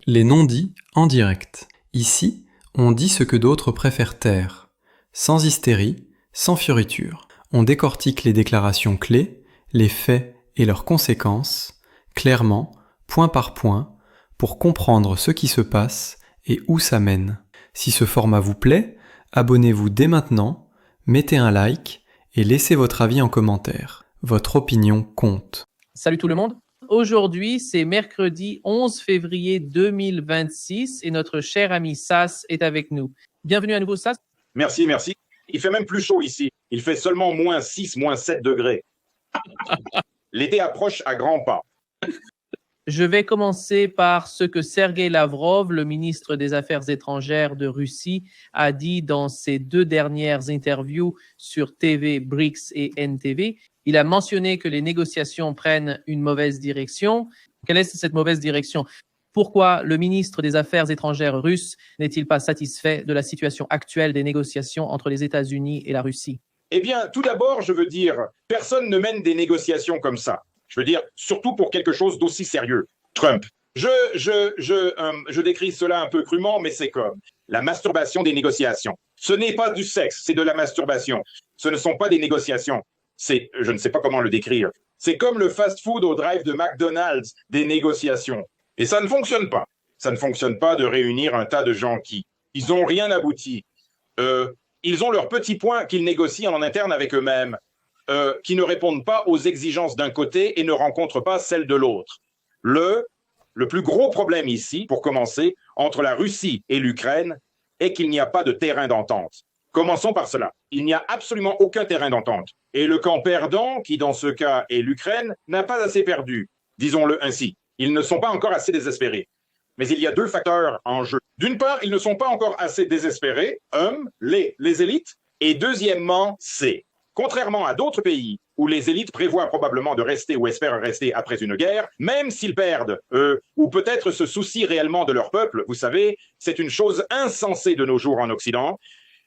Les non-dits en direct. Ici, on dit ce que d'autres préfèrent taire. Sans hystérie, sans fioriture. On décortique les déclarations clés, les faits et leurs conséquences, clairement, point par point, pour comprendre ce qui se passe et où ça mène. Si ce format vous plaît, abonnez-vous dès maintenant, mettez un like et laissez votre avis en commentaire. Votre opinion compte. Salut tout le monde. Aujourd'hui, c'est mercredi 11 février 2026 et notre cher ami Sas est avec nous. Bienvenue à nouveau, Sas. Merci. Il fait même plus chaud ici. Il fait seulement moins 6, moins 7 degrés. L'été approche à grands pas. Je vais commencer par ce que Sergei Lavrov, le ministre des Affaires étrangères de Russie, a dit dans ses 2 dernières interviews sur TV, BRICS et NTV. Il a mentionné que les négociations prennent une mauvaise direction. Quelle est cette mauvaise direction? Pourquoi le ministre des Affaires étrangères russe n'est-il pas satisfait de la situation actuelle des négociations entre les États-Unis et la Russie? Eh bien, tout d'abord, je veux dire, personne ne mène des négociations comme ça. Je veux dire, surtout pour quelque chose d'aussi sérieux. Trump. Je décris cela un peu crûment, mais c'est comme la masturbation des négociations. Ce n'est pas du sexe, c'est de la masturbation. Ce ne sont pas des négociations. Je ne sais pas comment le décrire. C'est comme le fast-food au drive de McDonald's des négociations. Et ça ne fonctionne pas. Ça ne fonctionne pas de réunir un tas de gens ils n'ont rien abouti. Ils ont leurs petits points qu'ils négocient en interne avec eux-mêmes, qui ne répondent pas aux exigences d'un côté et ne rencontrent pas celles de l'autre. Le plus gros problème ici, pour commencer, entre la Russie et l'Ukraine, est qu'il n'y a pas de terrain d'entente. Commençons par cela. Il n'y a absolument aucun terrain d'entente. Et le camp perdant, qui dans ce cas est l'Ukraine, n'a pas assez perdu. Disons-le ainsi. Ils ne sont pas encore assez désespérés. Mais il y a 2 facteurs en jeu. D'une part, ils ne sont pas encore assez désespérés, les élites, et deuxièmement, contrairement à d'autres pays où les élites prévoient probablement de rester ou espèrent rester après une guerre, même s'ils perdent, ou peut-être se soucient réellement de leur peuple, vous savez, c'est une chose insensée de nos jours en Occident.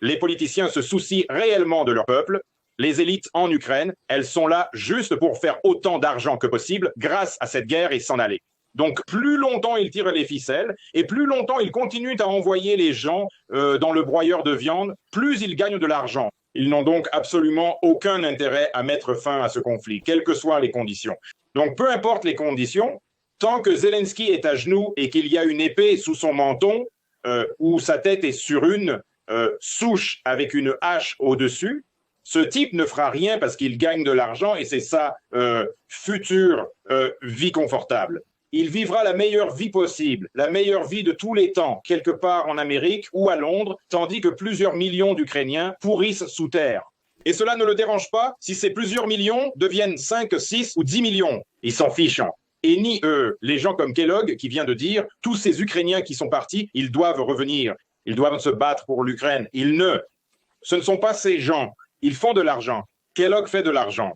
Les politiciens se soucient réellement de leur peuple. Les élites en Ukraine, elles sont là juste pour faire autant d'argent que possible grâce à cette guerre et s'en aller. Donc, plus longtemps ils tirent les ficelles et plus longtemps ils continuent à envoyer les gens dans le broyeur de viande, plus ils gagnent de l'argent. Ils n'ont donc absolument aucun intérêt à mettre fin à ce conflit, quelles que soient les conditions. Donc, peu importe les conditions, tant que Zelensky est à genoux et qu'il y a une épée sous son menton, ou sa tête est sur une souche avec une hache au-dessus, ce type ne fera rien parce qu'il gagne de l'argent et c'est sa future vie confortable. Il vivra la meilleure vie possible, la meilleure vie de tous les temps, quelque part en Amérique ou à Londres, tandis que plusieurs millions d'Ukrainiens pourrissent sous terre. Et cela ne le dérange pas si ces plusieurs millions deviennent 5, 6 ou 10 millions. Ils s'en fichent. Et ni les gens comme Kellogg qui vient de dire, tous ces Ukrainiens qui sont partis, ils doivent revenir. Ils doivent se battre pour l'Ukraine. Ce ne sont pas ces gens. Ils font de l'argent. Kellogg fait de l'argent.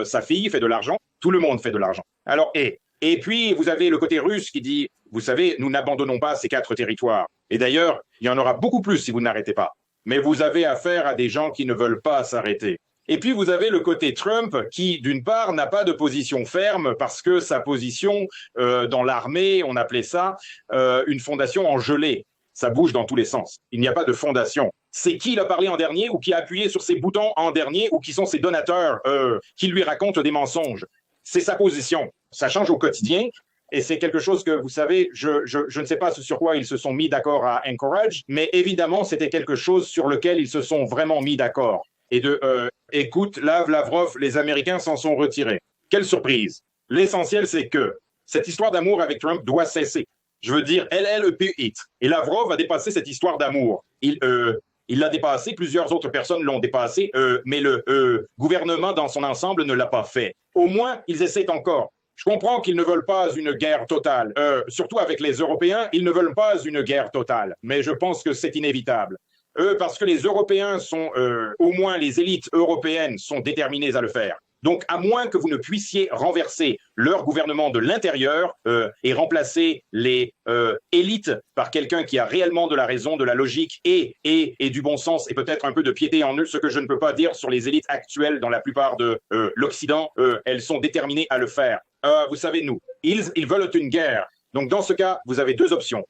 Sa fille fait de l'argent. Tout le monde fait de l'argent. Alors, et puis, vous avez le côté russe qui dit, vous savez, nous n'abandonnons pas ces 4 territoires. Et d'ailleurs, il y en aura beaucoup plus si vous n'arrêtez pas. Mais vous avez affaire à des gens qui ne veulent pas s'arrêter. Et puis, vous avez le côté Trump qui, d'une part, n'a pas de position ferme parce que sa position dans l'armée, on appelait ça une fondation en gelée. Ça bouge dans tous les sens. Il n'y a pas de fondation. C'est qui il a parlé en dernier ou qui a appuyé sur ses boutons en dernier ou qui sont ses donateurs qui lui racontent des mensonges. C'est sa position. Ça change au quotidien et c'est quelque chose que, vous savez, je ne sais pas sur quoi ils se sont mis d'accord à Anchorage, mais évidemment, c'était quelque chose sur lequel ils se sont vraiment mis d'accord. Et écoute, Lavrov, les Américains s'en sont retirés. Quelle surprise. L'essentiel, c'est que cette histoire d'amour avec Trump doit cesser. Je veux dire, LLEP-IT. Et Lavrov a dépassé cette histoire d'amour. Il l'a dépassé, plusieurs autres personnes l'ont dépassé, mais le gouvernement dans son ensemble ne l'a pas fait. Au moins, ils essaient encore. Je comprends qu'ils ne veulent pas une guerre totale. Surtout avec les Européens, ils ne veulent pas une guerre totale. Mais je pense que c'est inévitable. Parce que les Européens sont, au moins les élites européennes, sont déterminées à le faire. Donc, à moins que vous ne puissiez renverser leur gouvernement de l'intérieur et remplacer les élites par quelqu'un qui a réellement de la raison, de la logique et du bon sens et peut-être un peu de piété en eux, ce que je ne peux pas dire sur les élites actuelles dans la plupart de l'Occident, elles sont déterminées à le faire. Vous savez, nous, ils veulent une guerre. Donc, dans ce cas, vous avez deux options.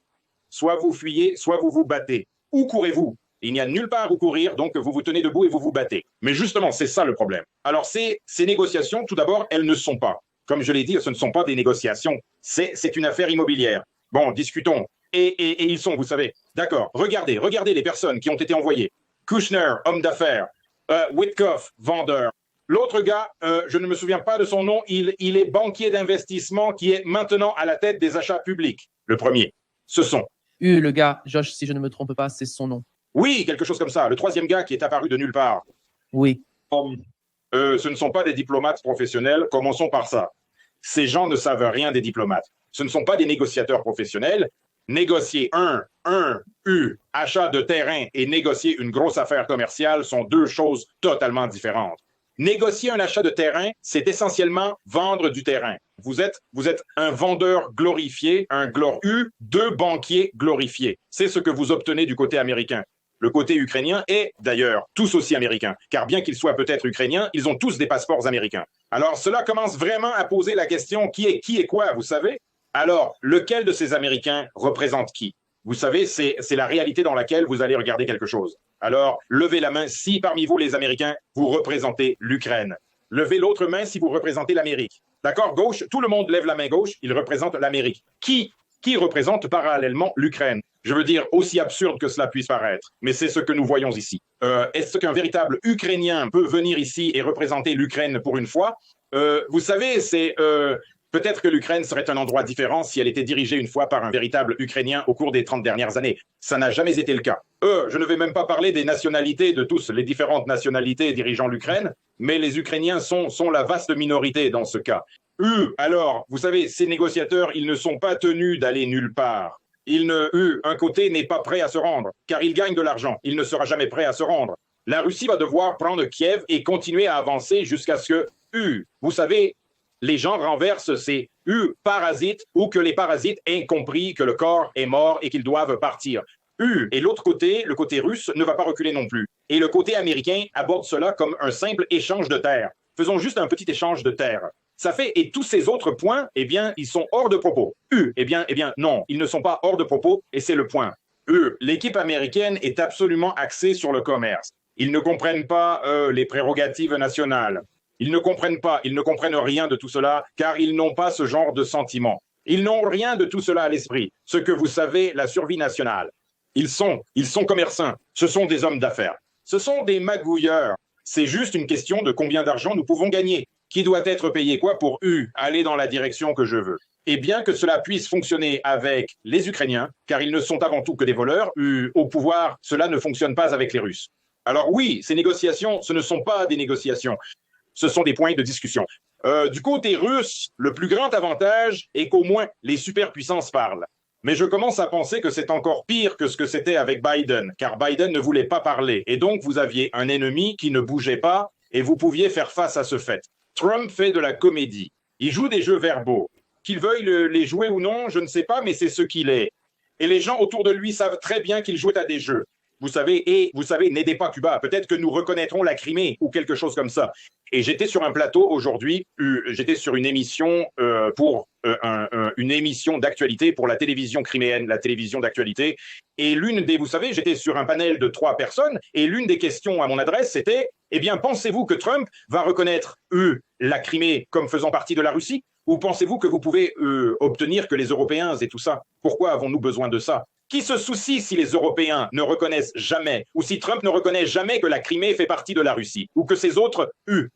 Soit vous fuyez, soit vous vous battez. Où courez-vous? Il n'y a nulle part où courir, donc vous vous tenez debout et vous vous battez. Mais justement, c'est ça le problème. Alors, ces négociations, tout d'abord, elles ne sont pas. Comme je l'ai dit, ce ne sont pas des négociations. C'est une affaire immobilière. Bon, discutons. Et ils sont, vous savez. D'accord, regardez les personnes qui ont été envoyées. Kushner, homme d'affaires. Witkoff, vendeur. L'autre gars, je ne me souviens pas de son nom, il est banquier d'investissement qui est maintenant à la tête des achats publics. Le premier. Ce sont. Le gars, Josh, si je ne me trompe pas, c'est son nom. Oui, quelque chose comme ça. Le troisième gars qui est apparu de nulle part. Oui. Ce ne sont pas des diplomates professionnels. Commençons par ça. Ces gens ne savent rien des diplomates. Ce ne sont pas des négociateurs professionnels. Négocier achat de terrain et négocier une grosse affaire commerciale sont deux choses totalement différentes. Négocier un achat de terrain, c'est essentiellement vendre du terrain. Vous êtes un vendeur glorifié, deux banquiers glorifiés. C'est ce que vous obtenez du côté américain. Le côté ukrainien est, d'ailleurs, tous aussi américains, car bien qu'ils soient peut-être ukrainiens, ils ont tous des passeports américains. Alors, cela commence vraiment à poser la question qui est quoi, vous savez? Alors, lequel de ces Américains représente qui? Vous savez, c'est la réalité dans laquelle vous allez regarder quelque chose. Alors, levez la main si parmi vous, les Américains, vous représentez l'Ukraine. Levez l'autre main si vous représentez l'Amérique. D'accord? Gauche, tout le monde lève la main gauche, il représente l'Amérique. Qui représente parallèlement l'Ukraine? Je veux dire, aussi absurde que cela puisse paraître, mais c'est ce que nous voyons ici. Est-ce qu'un véritable Ukrainien peut venir ici et représenter l'Ukraine pour une fois? Vous savez, peut-être que l'Ukraine serait un endroit différent si elle était dirigée une fois par un véritable Ukrainien au cours des 30 dernières années. Ça n'a jamais été le cas. Je ne vais même pas parler des nationalités, de tous les différentes nationalités dirigeant l'Ukraine, mais les Ukrainiens sont la vaste minorité dans ce cas. Alors, vous savez, ces négociateurs, ils ne sont pas tenus d'aller nulle part. Un côté n'est pas prêt à se rendre, car il gagne de l'argent. Il ne sera jamais prêt à se rendre. La Russie va devoir prendre Kiev et continuer à avancer jusqu'à ce que, vous savez, les gens renversent ces parasites ou que les parasites aient compris que le corps est mort et qu'ils doivent partir. Et l'autre côté, le côté russe, ne va pas reculer non plus. Et le côté américain aborde cela comme un simple échange de terre. Faisons juste un petit échange de terre. Ça fait, et tous ces autres points, eh bien, ils sont hors de propos. Eh bien, non, ils ne sont pas hors de propos, et c'est le point. L'équipe américaine est absolument axée sur le commerce. Ils ne comprennent pas les prérogatives nationales. Ils ne comprennent rien de tout cela, car ils n'ont pas ce genre de sentiment. Ils n'ont rien de tout cela à l'esprit. Ce que vous savez, la survie nationale. Ils sont commerçants. Ce sont des hommes d'affaires. Ce sont des magouilleurs. C'est juste une question de combien d'argent nous pouvons gagner. Qui doit être payé quoi pour aller dans la direction que je veux. Et bien que cela puisse fonctionner avec les Ukrainiens, car ils ne sont avant tout que des voleurs, au pouvoir, cela ne fonctionne pas avec les Russes. Alors oui, ces négociations, ce ne sont pas des négociations. Ce sont des points de discussion. Du côté russe, le plus grand avantage est qu'au moins les superpuissances parlent. Mais je commence à penser que c'est encore pire que ce que c'était avec Biden, car Biden ne voulait pas parler. Et donc, vous aviez un ennemi qui ne bougeait pas et vous pouviez faire face à ce fait. Trump fait de la comédie. Il joue des jeux verbaux. Qu'il veuille les jouer ou non, je ne sais pas, mais c'est ce qu'il est. Et les gens autour de lui savent très bien qu'il joue à des jeux. Vous savez, n'aidez pas Cuba. Peut-être que nous reconnaîtrons la Crimée ou quelque chose comme ça. Et j'étais sur un plateau aujourd'hui, j'étais sur une émission une émission d'actualité pour la télévision criméenne, la télévision d'actualité. Et vous savez, j'étais sur un panel de 3 personnes et l'une des questions à mon adresse, c'était, eh bien, pensez-vous que Trump va reconnaître, la Crimée comme faisant partie de la Russie? Ou pensez-vous que vous pouvez obtenir que les Européens aient tout ça? Pourquoi avons-nous besoin de ça? Qui se soucie si les Européens ne reconnaissent jamais, ou si Trump ne reconnaît jamais que la Crimée fait partie de la Russie, ou que ces autres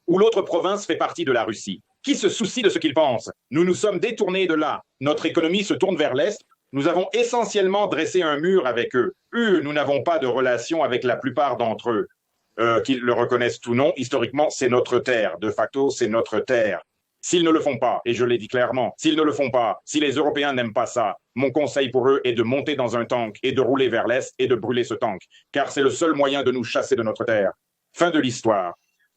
ou l'autre province fait partie de la Russie? Qui se soucie de ce qu'ils pensent? Nous nous sommes détournés de là. Notre économie se tourne vers l'Est. Nous avons essentiellement dressé un mur avec eux. Nous n'avons pas de relation avec la plupart d'entre eux. Qu'ils le reconnaissent ou non, historiquement, c'est notre terre. De facto, c'est notre terre. S'ils ne le font pas, et je l'ai dit clairement, s'ils ne le font pas, si les Européens n'aiment pas ça, mon conseil pour eux est de monter dans un tank et de rouler vers l'Est et de brûler ce tank, car c'est le seul moyen de nous chasser de notre terre. Fin de l'histoire.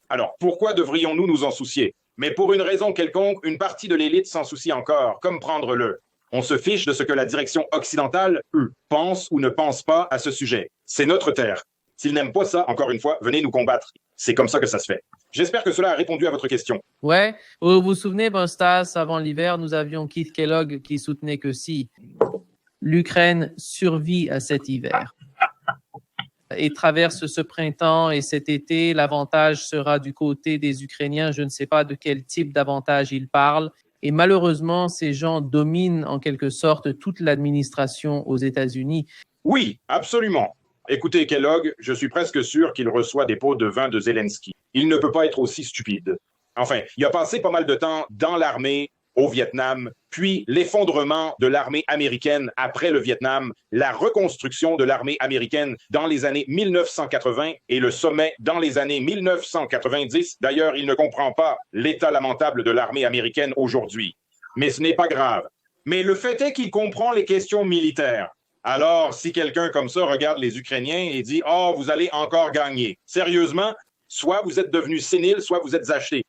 Alors, pourquoi devrions-nous nous en soucier? Mais pour une raison quelconque, une partie de l'élite s'en soucie encore, comme prendre-le. On se fiche de ce que la direction occidentale, pense ou ne pense pas à ce sujet. C'est notre terre. S'ils n'aiment pas ça, encore une fois, venez nous combattre. C'est comme ça que ça se fait. J'espère que cela a répondu à votre question. Ouais. Vous vous souvenez, Stas, avant l'hiver, nous avions Keith Kellogg qui soutenait que si l'Ukraine survit à cet hiver et traverse ce printemps et cet été, l'avantage sera du côté des Ukrainiens. Je ne sais pas de quel type d'avantage il parle. Et malheureusement, ces gens dominent en quelque sorte toute l'administration aux États-Unis. Oui, absolument. Écoutez, Kellogg, je suis presque sûr qu'il reçoit des pots de vin de Zelensky. Il ne peut pas être aussi stupide. Enfin, il a passé pas mal de temps dans l'armée au Vietnam, puis l'effondrement de l'armée américaine après le Vietnam, la reconstruction de l'armée américaine dans les années 1980 et le sommet dans les années 1990. D'ailleurs, il ne comprend pas l'état lamentable de l'armée américaine aujourd'hui. Mais ce n'est pas grave. Mais le fait est qu'il comprend les questions militaires. Alors, si quelqu'un comme ça regarde les Ukrainiens et dit « Oh, vous allez encore gagner », sérieusement, soit vous êtes devenu sénile, soit vous êtes acheté.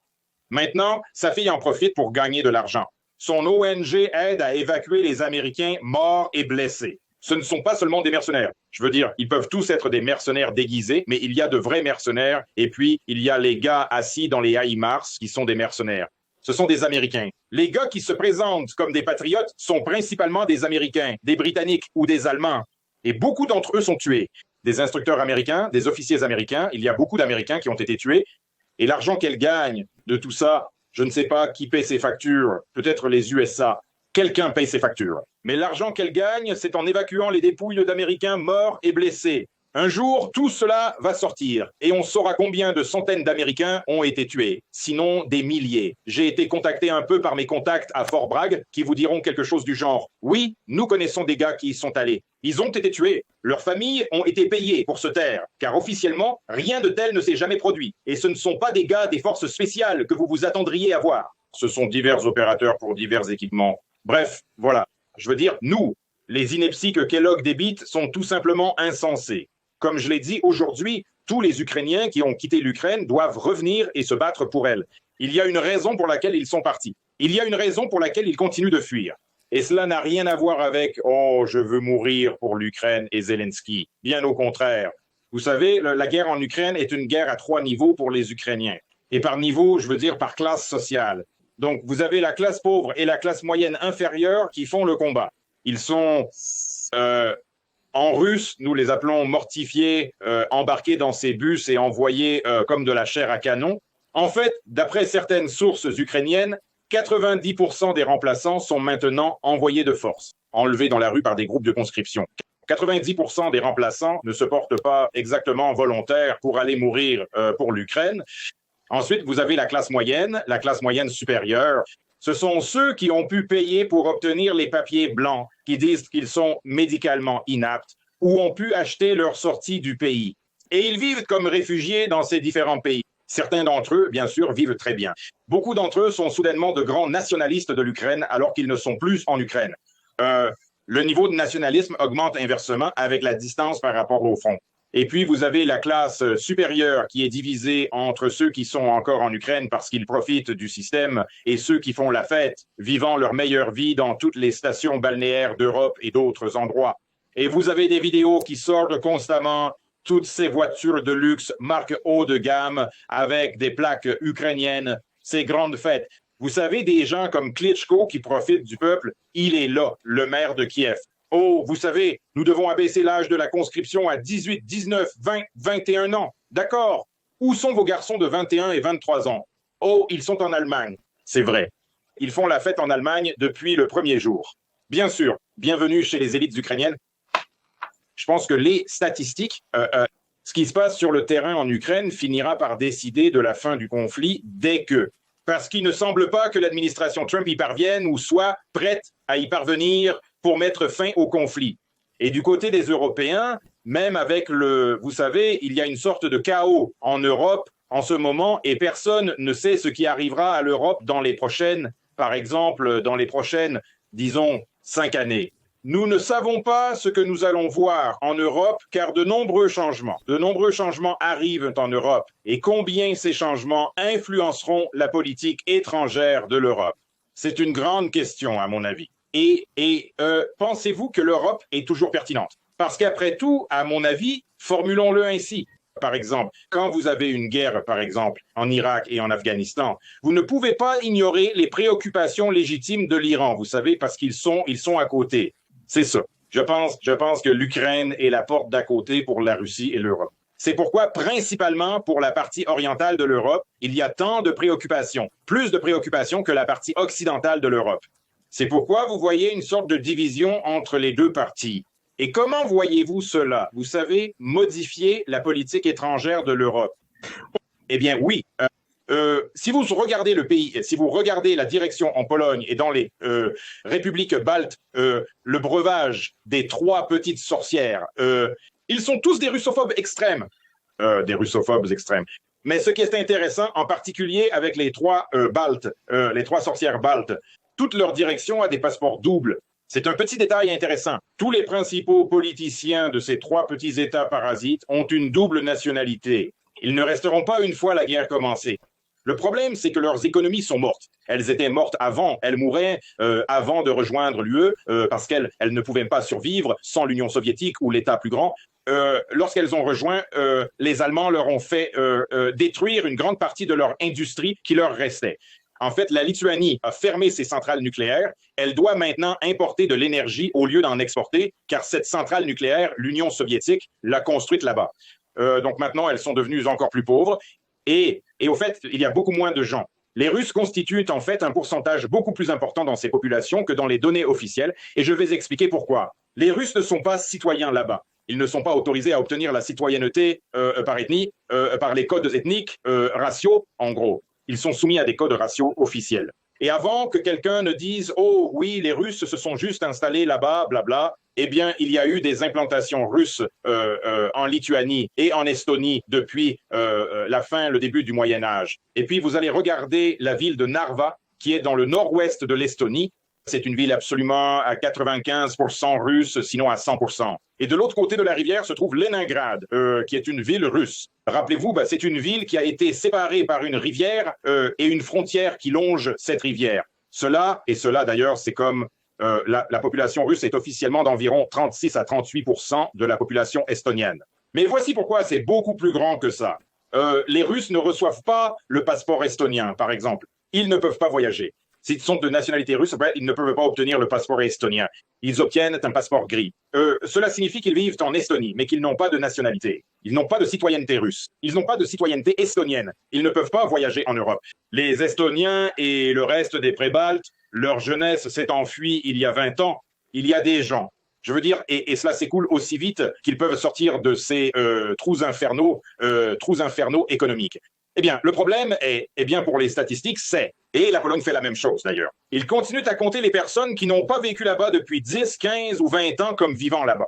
Maintenant, sa fille en profite pour gagner de l'argent. Son ONG aide à évacuer les Américains morts et blessés. Ce ne sont pas seulement des mercenaires. Je veux dire, ils peuvent tous être des mercenaires déguisés, mais il y a de vrais mercenaires, et puis il y a les gars assis dans les HIMARS qui sont des mercenaires. Ce sont des Américains. Les gars qui se présentent comme des patriotes sont principalement des Américains, des Britanniques ou des Allemands. Et beaucoup d'entre eux sont tués. Des instructeurs américains, des officiers américains, il y a beaucoup d'Américains qui ont été tués. Et l'argent qu'elle gagne de tout ça, je ne sais pas qui paie ses factures, peut-être les USA. Quelqu'un paye ses factures. Mais l'argent qu'elle gagne, c'est en évacuant les dépouilles d'Américains morts et blessés. Un jour, tout cela va sortir et on saura combien de centaines d'Américains ont été tués, sinon des milliers. J'ai été contacté un peu par mes contacts à Fort Bragg qui vous diront quelque chose du genre « Oui, nous connaissons des gars qui y sont allés. Ils ont été tués. Leurs familles ont été payées pour se taire, car officiellement, rien de tel ne s'est jamais produit. Et ce ne sont pas des gars des forces spéciales que vous vous attendriez à voir. Ce sont divers opérateurs pour divers équipements. Bref, voilà. Je veux dire, nous, les inepties que Kellogg débite sont tout simplement insensées. Comme je l'ai dit aujourd'hui, tous les Ukrainiens qui ont quitté l'Ukraine doivent revenir et se battre pour elle. Il y a une raison pour laquelle ils sont partis. Il y a une raison pour laquelle ils continuent de fuir. Et cela n'a rien à voir avec « Oh, je veux mourir pour l'Ukraine et Zelensky ». Bien au contraire. Vous savez, la guerre en Ukraine est une guerre à 3 niveaux pour les Ukrainiens. Et par niveau, je veux dire par classe sociale. Donc, vous avez la classe pauvre et la classe moyenne inférieure qui font le combat. Ils sont... en russe, nous les appelons mortifiés, embarqués dans ces bus et envoyés comme de la chair à canon. En fait, d'après certaines sources ukrainiennes, 90% des remplaçants sont maintenant envoyés de force, enlevés dans la rue par des groupes de conscription. 90% des remplaçants ne se portent pas exactement volontaires pour aller mourir pour l'Ukraine. Ensuite, vous avez la classe moyenne supérieure. Ce sont ceux qui ont pu payer pour obtenir les papiers blancs, qui disent qu'ils sont médicalement inaptes, ou ont pu acheter leur sortie du pays. Et ils vivent comme réfugiés dans ces différents pays. Certains d'entre eux, bien sûr, vivent très bien. Beaucoup d'entre eux sont soudainement de grands nationalistes de l'Ukraine, alors qu'ils ne sont plus en Ukraine. Le niveau de nationalisme augmente inversement avec la distance par rapport au front. Et puis, vous avez la classe supérieure qui est divisée entre ceux qui sont encore en Ukraine parce qu'ils profitent du système et ceux qui font la fête, vivant leur meilleure vie dans toutes les stations balnéaires d'Europe et d'autres endroits. Et vous avez des vidéos qui sortent constamment, toutes ces voitures de luxe marque haut de gamme avec des plaques ukrainiennes, ces grandes fêtes. Vous savez, des gens comme Klitschko qui profitent du peuple, il est là, le maire de Kiev. Oh, vous savez, nous devons abaisser l'âge de la conscription à 18, 19, 20, 21 ans. D'accord. Où sont vos garçons de 21 et 23 ans? Oh, ils sont en Allemagne. C'est vrai. Ils font la fête en Allemagne depuis le premier jour. Bien sûr, bienvenue chez les élites ukrainiennes. Je pense que les statistiques, ce qui se passe sur le terrain en Ukraine finira par décider de la fin du conflit dès que. Parce qu'il ne semble pas que l'administration Trump y parvienne ou soit prête à y parvenir pour mettre fin au conflit. Et du côté des Européens, même avec vous savez, il y a une sorte de chaos en Europe en ce moment et personne ne sait ce qui arrivera à l'Europe dans les prochaines, par exemple, dans les prochaines, disons, 5 années. Nous ne savons pas ce que nous allons voir en Europe car de nombreux changements arrivent en Europe et combien ces changements influenceront la politique étrangère de l'Europe. C'est une grande question à mon avis. Et pensez-vous que l'Europe est toujours pertinente? Parce qu'après tout, à mon avis, Formulons-le ainsi. Par exemple, quand vous avez une guerre, par exemple, en Irak et en Afghanistan, vous ne pouvez pas ignorer les préoccupations légitimes de l'Iran, vous savez, parce qu'ils sont à côté. C'est ça. Je pense que l'Ukraine est la porte d'à côté pour la Russie et l'Europe. C'est pourquoi, principalement pour la partie orientale de l'Europe, il y a tant de préoccupations, plus de préoccupations que la partie occidentale de l'Europe. C'est pourquoi vous voyez une sorte de division entre les deux parties. Et comment voyez-vous cela? Vous savez, modifier la politique étrangère de l'Europe. Eh bien, oui. Si vous regardez le pays, si vous regardez la direction en Pologne et dans les républiques baltes, le breuvage des 3 petites sorcières, ils sont tous des russophobes extrêmes. Des russophobe extrêmes. Mais ce qui est intéressant, en particulier avec les 3 baltes, les 3 sorcières baltes, toute leur direction a des passeports doubles. C'est un petit détail intéressant. Tous les principaux politiciens de ces 3 petits États parasites ont une double nationalité. Ils ne resteront pas une fois la guerre commencée. Le problème, c'est que leurs économies sont mortes. Elles étaient mortes avant, elles mouraient avant de rejoindre l'UE parce qu'elles ne pouvaient pas survivre sans l'Union soviétique ou l'État plus grand. Lorsqu'elles ont rejoint, les Allemands leur ont fait détruire une grande partie de leur industrie qui leur restait. En fait, la Lituanie a fermé ses centrales nucléaires. Elle doit maintenant importer de l'énergie au lieu d'en exporter, car cette centrale nucléaire, l'Union soviétique, l'a construite là-bas. Donc maintenant, elles sont devenues encore plus pauvres. Et au fait, il y a beaucoup moins de gens. Les Russes constituent en fait un pourcentage beaucoup plus important dans ces populations que dans les données officielles. Et je vais expliquer pourquoi. Les Russes ne sont pas citoyens là-bas. Ils ne sont pas autorisés à obtenir la citoyenneté par ethnie, par les codes ethniques, raciaux, en gros. Ils sont soumis à des codes raciaux officiels. Et avant que quelqu'un ne dise « Oh oui, les Russes se sont juste installés là-bas, blabla », eh bien, il y a eu des implantations russes en Lituanie et en Estonie depuis le début du Moyen-Âge. Et puis, vous allez regarder la ville de Narva, qui est dans le nord-ouest de l'Estonie. C'est une ville absolument à 95% russe, sinon à 100%. Et de l'autre côté de la rivière se trouve Leningrad, qui est une ville russe. Rappelez-vous, c'est une ville qui a été séparée par une rivière et une frontière qui longe cette rivière. Cela d'ailleurs, c'est comme la population russe est officiellement d'environ 36 à 38% de la population estonienne. Mais voici pourquoi c'est beaucoup plus grand que ça. Les Russes ne reçoivent pas le passeport estonien, par exemple. Ils ne peuvent pas voyager. S'ils sont de nationalité russe, ils ne peuvent pas obtenir le passeport estonien. Ils obtiennent un passeport gris. Cela signifie qu'ils vivent en Estonie, mais qu'ils n'ont pas de nationalité. Ils n'ont pas de citoyenneté russe. Ils n'ont pas de citoyenneté estonienne. Ils ne peuvent pas voyager en Europe. Les Estoniens et le reste des pré-baltes, leur jeunesse s'est enfuie il y a 20 ans. Il y a des gens. Je veux dire, et cela s'écoule aussi vite qu'ils peuvent sortir de ces trous infernaux économiques. Eh bien, le problème est, pour les statistiques, et la Pologne fait la même chose d'ailleurs, ils continuent à compter les personnes qui n'ont pas vécu là-bas depuis 10, 15 ou 20 ans comme vivant là-bas.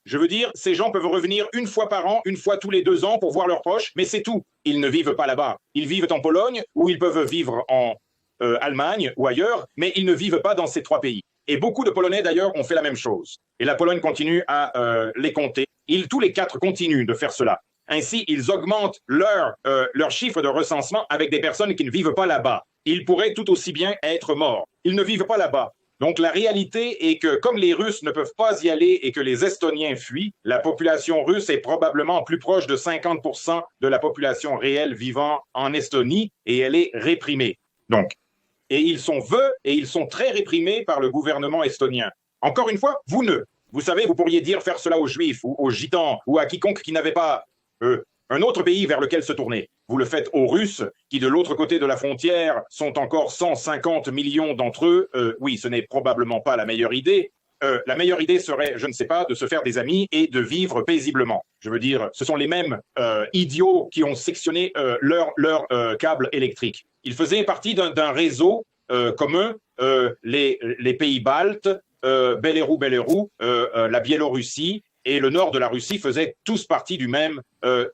Je veux dire, ces gens peuvent revenir une fois par an, une fois tous les 2 ans pour voir leurs proches, mais c'est tout. Ils ne vivent pas là-bas. Ils vivent en Pologne ou ils peuvent vivre en Allemagne ou ailleurs, mais ils ne vivent pas dans ces 3 pays. Et beaucoup de Polonais d'ailleurs ont fait la même chose. Et la Pologne continue à les compter. Tous les 4 continuent de faire cela. Ainsi, ils augmentent leur chiffre de recensement avec des personnes qui ne vivent pas là-bas. Ils pourraient tout aussi bien être morts. Ils ne vivent pas là-bas. Donc la réalité est que comme les Russes ne peuvent pas y aller et que les Estoniens fuient, la population russe est probablement plus proche de 50% de la population réelle vivant en Estonie et elle est réprimée. Donc, et ils sont très réprimés par le gouvernement estonien. Encore une fois, vous savez, vous pourriez faire cela aux Juifs ou aux Gitans ou à quiconque qui n'avait pas un autre pays vers lequel se tourner. Vous le faites aux Russes, qui de l'autre côté de la frontière sont encore 150 millions d'entre eux. Oui, ce n'est probablement pas la meilleure idée. La meilleure idée serait, je ne sais pas, de se faire des amis et de vivre paisiblement. Je veux dire, ce sont les mêmes idiots qui ont sectionné leur câble électrique. Ils faisaient partie d'un réseau commun, les pays baltes, Belérou, la Biélorussie, et le nord de la Russie faisaient tous partie du même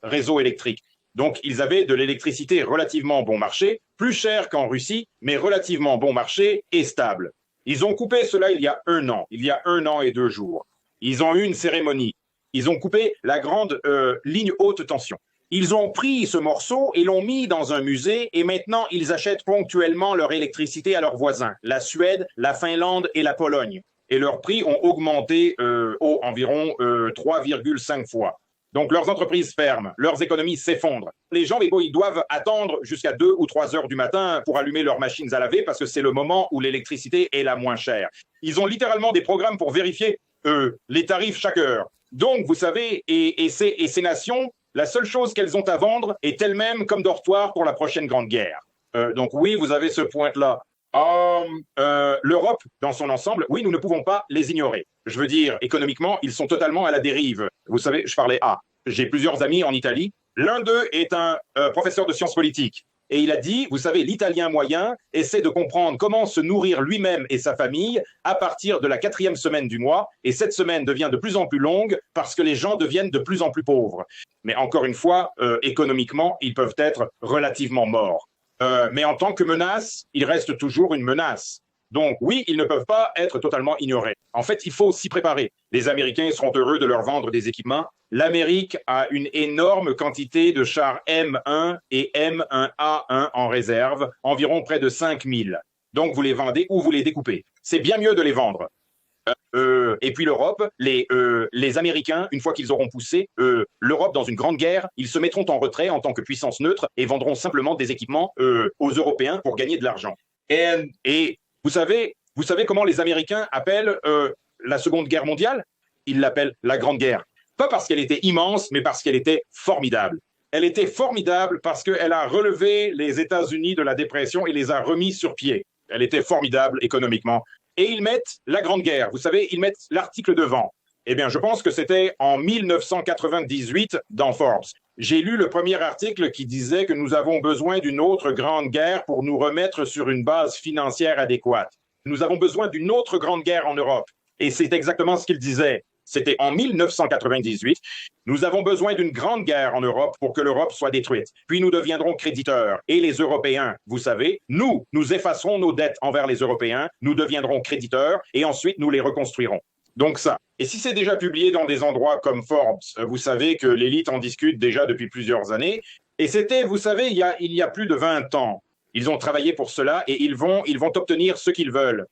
réseau électrique. Donc, ils avaient de l'électricité relativement bon marché, plus chère qu'en Russie, mais relativement bon marché et stable. Ils ont coupé cela il y a 1 an, il y a 1 an et 2 jours. Ils ont eu une cérémonie. Ils ont coupé la grande ligne haute tension. Ils ont pris ce morceau et l'ont mis dans un musée et maintenant, ils achètent ponctuellement leur électricité à leurs voisins, la Suède, la Finlande et la Pologne. Et leurs prix ont augmenté environ 3,5 fois. Donc, leurs entreprises ferment, leurs économies s'effondrent. Les gens, ils doivent attendre jusqu'à 2 ou 3 heures du matin pour allumer leurs machines à laver parce que c'est le moment où l'électricité est la moins chère. Ils ont littéralement des programmes pour vérifier les tarifs chaque heure. Donc, vous savez, et ces nations, la seule chose qu'elles ont à vendre est elles-mêmes comme dortoir pour la prochaine grande guerre. Donc oui, vous avez ce point-là. L'Europe, dans son ensemble, oui, nous ne pouvons pas les ignorer. Je veux dire, économiquement, ils sont totalement à la dérive. Vous savez, je parlais j'ai plusieurs amis en Italie. L'un d'eux est un professeur de sciences politiques. Et il a dit, vous savez, l'Italien moyen essaie de comprendre comment se nourrir lui-même et sa famille à partir de la 4e semaine du mois. Et cette semaine devient de plus en plus longue parce que les gens deviennent de plus en plus pauvres. Mais encore une fois, économiquement, ils peuvent être relativement morts. Mais en tant que menace, il reste toujours une menace. Donc oui, ils ne peuvent pas être totalement ignorés. En fait, il faut s'y préparer. Les Américains seront heureux de leur vendre des équipements. L'Amérique a une énorme quantité de chars M1 et M1A1 en réserve, environ près de 5000. Donc vous les vendez ou vous les découpez. C'est bien mieux de les vendre. Et puis l'Europe, les Américains, une fois qu'ils auront poussé l'Europe dans une grande guerre, ils se mettront en retrait en tant que puissance neutre et vendront simplement des équipements aux Européens pour gagner de l'argent. Et vous savez comment les Américains appellent la Seconde Guerre mondiale? Ils l'appellent la Grande Guerre. Pas parce qu'elle était immense, mais parce qu'elle était formidable. Elle était formidable parce qu'elle a relevé les États-Unis de la dépression et les a remis sur pied. Elle était formidable économiquement. Et ils mettent la Grande Guerre. Vous savez, ils mettent l'article devant. Eh bien, je pense que c'était en 1998 dans Forbes. J'ai lu le premier article qui disait que nous avons besoin d'une autre grande guerre pour nous remettre sur une base financière adéquate. Nous avons besoin d'une autre grande guerre en Europe. Et c'est exactement ce qu'il disait. C'était en 1998. Nous avons besoin d'une grande guerre en Europe pour que l'Europe soit détruite. Puis nous deviendrons créditeurs. Et les Européens, vous savez, nous effacerons nos dettes envers les Européens, nous deviendrons créditeurs et ensuite nous les reconstruirons. Donc ça. Et si c'est déjà publié dans des endroits comme Forbes, vous savez que l'élite en discute déjà depuis plusieurs années. Et c'était, vous savez, il y a plus de 20 ans. Ils ont travaillé pour cela et ils vont obtenir ce qu'ils veulent.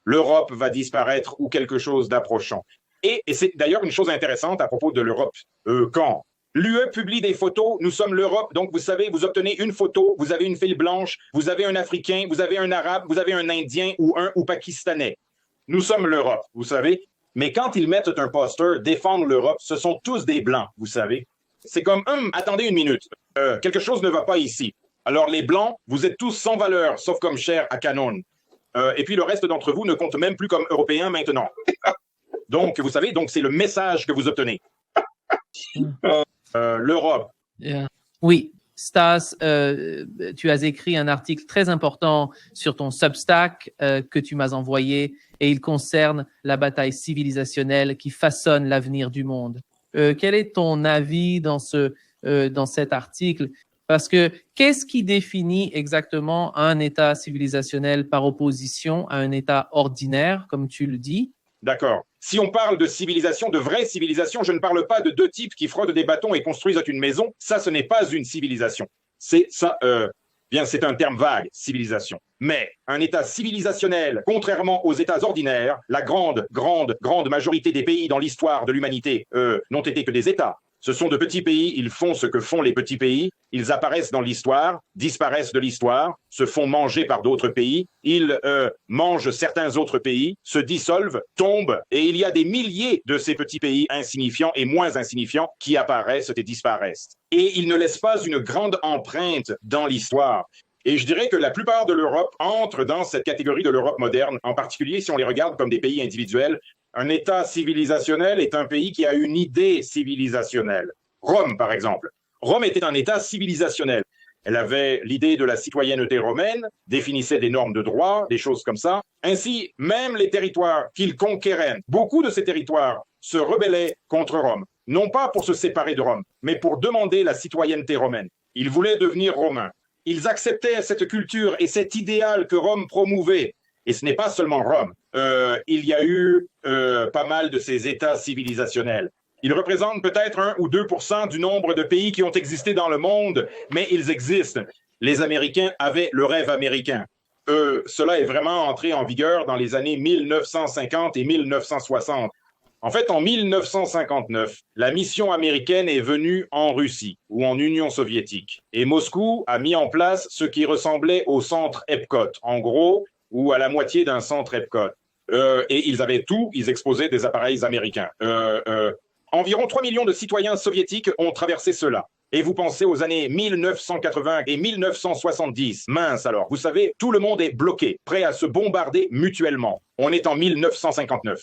L'Europe va disparaître ou quelque chose d'approchant. Et c'est d'ailleurs une chose intéressante à propos de l'Europe. Quand l'UE publie des photos, nous sommes l'Europe, donc vous savez, vous obtenez une photo, vous avez une fille blanche, vous avez un Africain, vous avez un Arabe, vous avez un Indien ou un Pakistanais. Nous sommes l'Europe, vous savez. Mais quand ils mettent un poster, défendre l'Europe, ce sont tous des Blancs, vous savez. C'est comme, attendez une minute, quelque chose ne va pas ici. Alors les Blancs, vous êtes tous sans valeur, sauf comme chair à canon. Et puis le reste d'entre vous ne compte même plus comme Européens maintenant. Donc, vous savez, c'est le message que vous obtenez. L'Europe. Yeah. Oui, Stas, tu as écrit un article très important sur ton Substack que tu m'as envoyé et il concerne la bataille civilisationnelle qui façonne l'avenir du monde. Quel est ton avis dans cet article? Parce que qu'est-ce qui définit exactement un État civilisationnel par opposition à un État ordinaire, comme tu le dis? D'accord. Si on parle de civilisation, de vraie civilisation, je ne parle pas de deux types qui frottent des bâtons et construisent une maison. Ça, ce n'est pas une civilisation. C'est un terme vague, civilisation. Mais un État civilisationnel, contrairement aux États ordinaires, la grande majorité des pays dans l'histoire de l'humanité n'ont été que des États. Ce sont de petits pays, ils font ce que font les petits pays, ils apparaissent dans l'histoire, disparaissent de l'histoire, se font manger par d'autres pays, ils mangent certains autres pays, se dissolvent, tombent, et il y a des milliers de ces petits pays insignifiants et moins insignifiants qui apparaissent et disparaissent. Et ils ne laissent pas une grande empreinte dans l'histoire. Et je dirais que la plupart de l'Europe entre dans cette catégorie de l'Europe moderne, en particulier si on les regarde comme des pays individuels. Un État civilisationnel est un pays qui a une idée civilisationnelle. Rome, par exemple. Rome était un État civilisationnel. Elle avait l'idée de la citoyenneté romaine, définissait des normes de droit, des choses comme ça. Ainsi, même les territoires qu'ils conquéraient, beaucoup de ces territoires se rebellaient contre Rome. Non pas pour se séparer de Rome, mais pour demander la citoyenneté romaine. Ils voulaient devenir romains. Ils acceptaient cette culture et cet idéal que Rome promouvait. Et ce n'est pas seulement Rome. Il y a eu pas mal de ces États civilisationnels. Ils représentent peut-être 1 ou 2% du nombre de pays qui ont existé dans le monde, mais ils existent. Les Américains avaient le rêve américain. Cela est vraiment entré en vigueur dans les années 1950 et 1960. En fait, en 1959, la mission américaine est venue en Russie ou en Union soviétique. Et Moscou a mis en place ce qui ressemblait au centre Epcot, en gros, ou à la moitié d'un centre Epcot. Et ils avaient tout, ils exposaient des appareils américains. Environ 3 millions de citoyens soviétiques ont traversé cela. Et vous pensez aux années 1980 et 1970. Mince alors, vous savez, tout le monde est bloqué, prêt à se bombarder mutuellement. On est en 1959.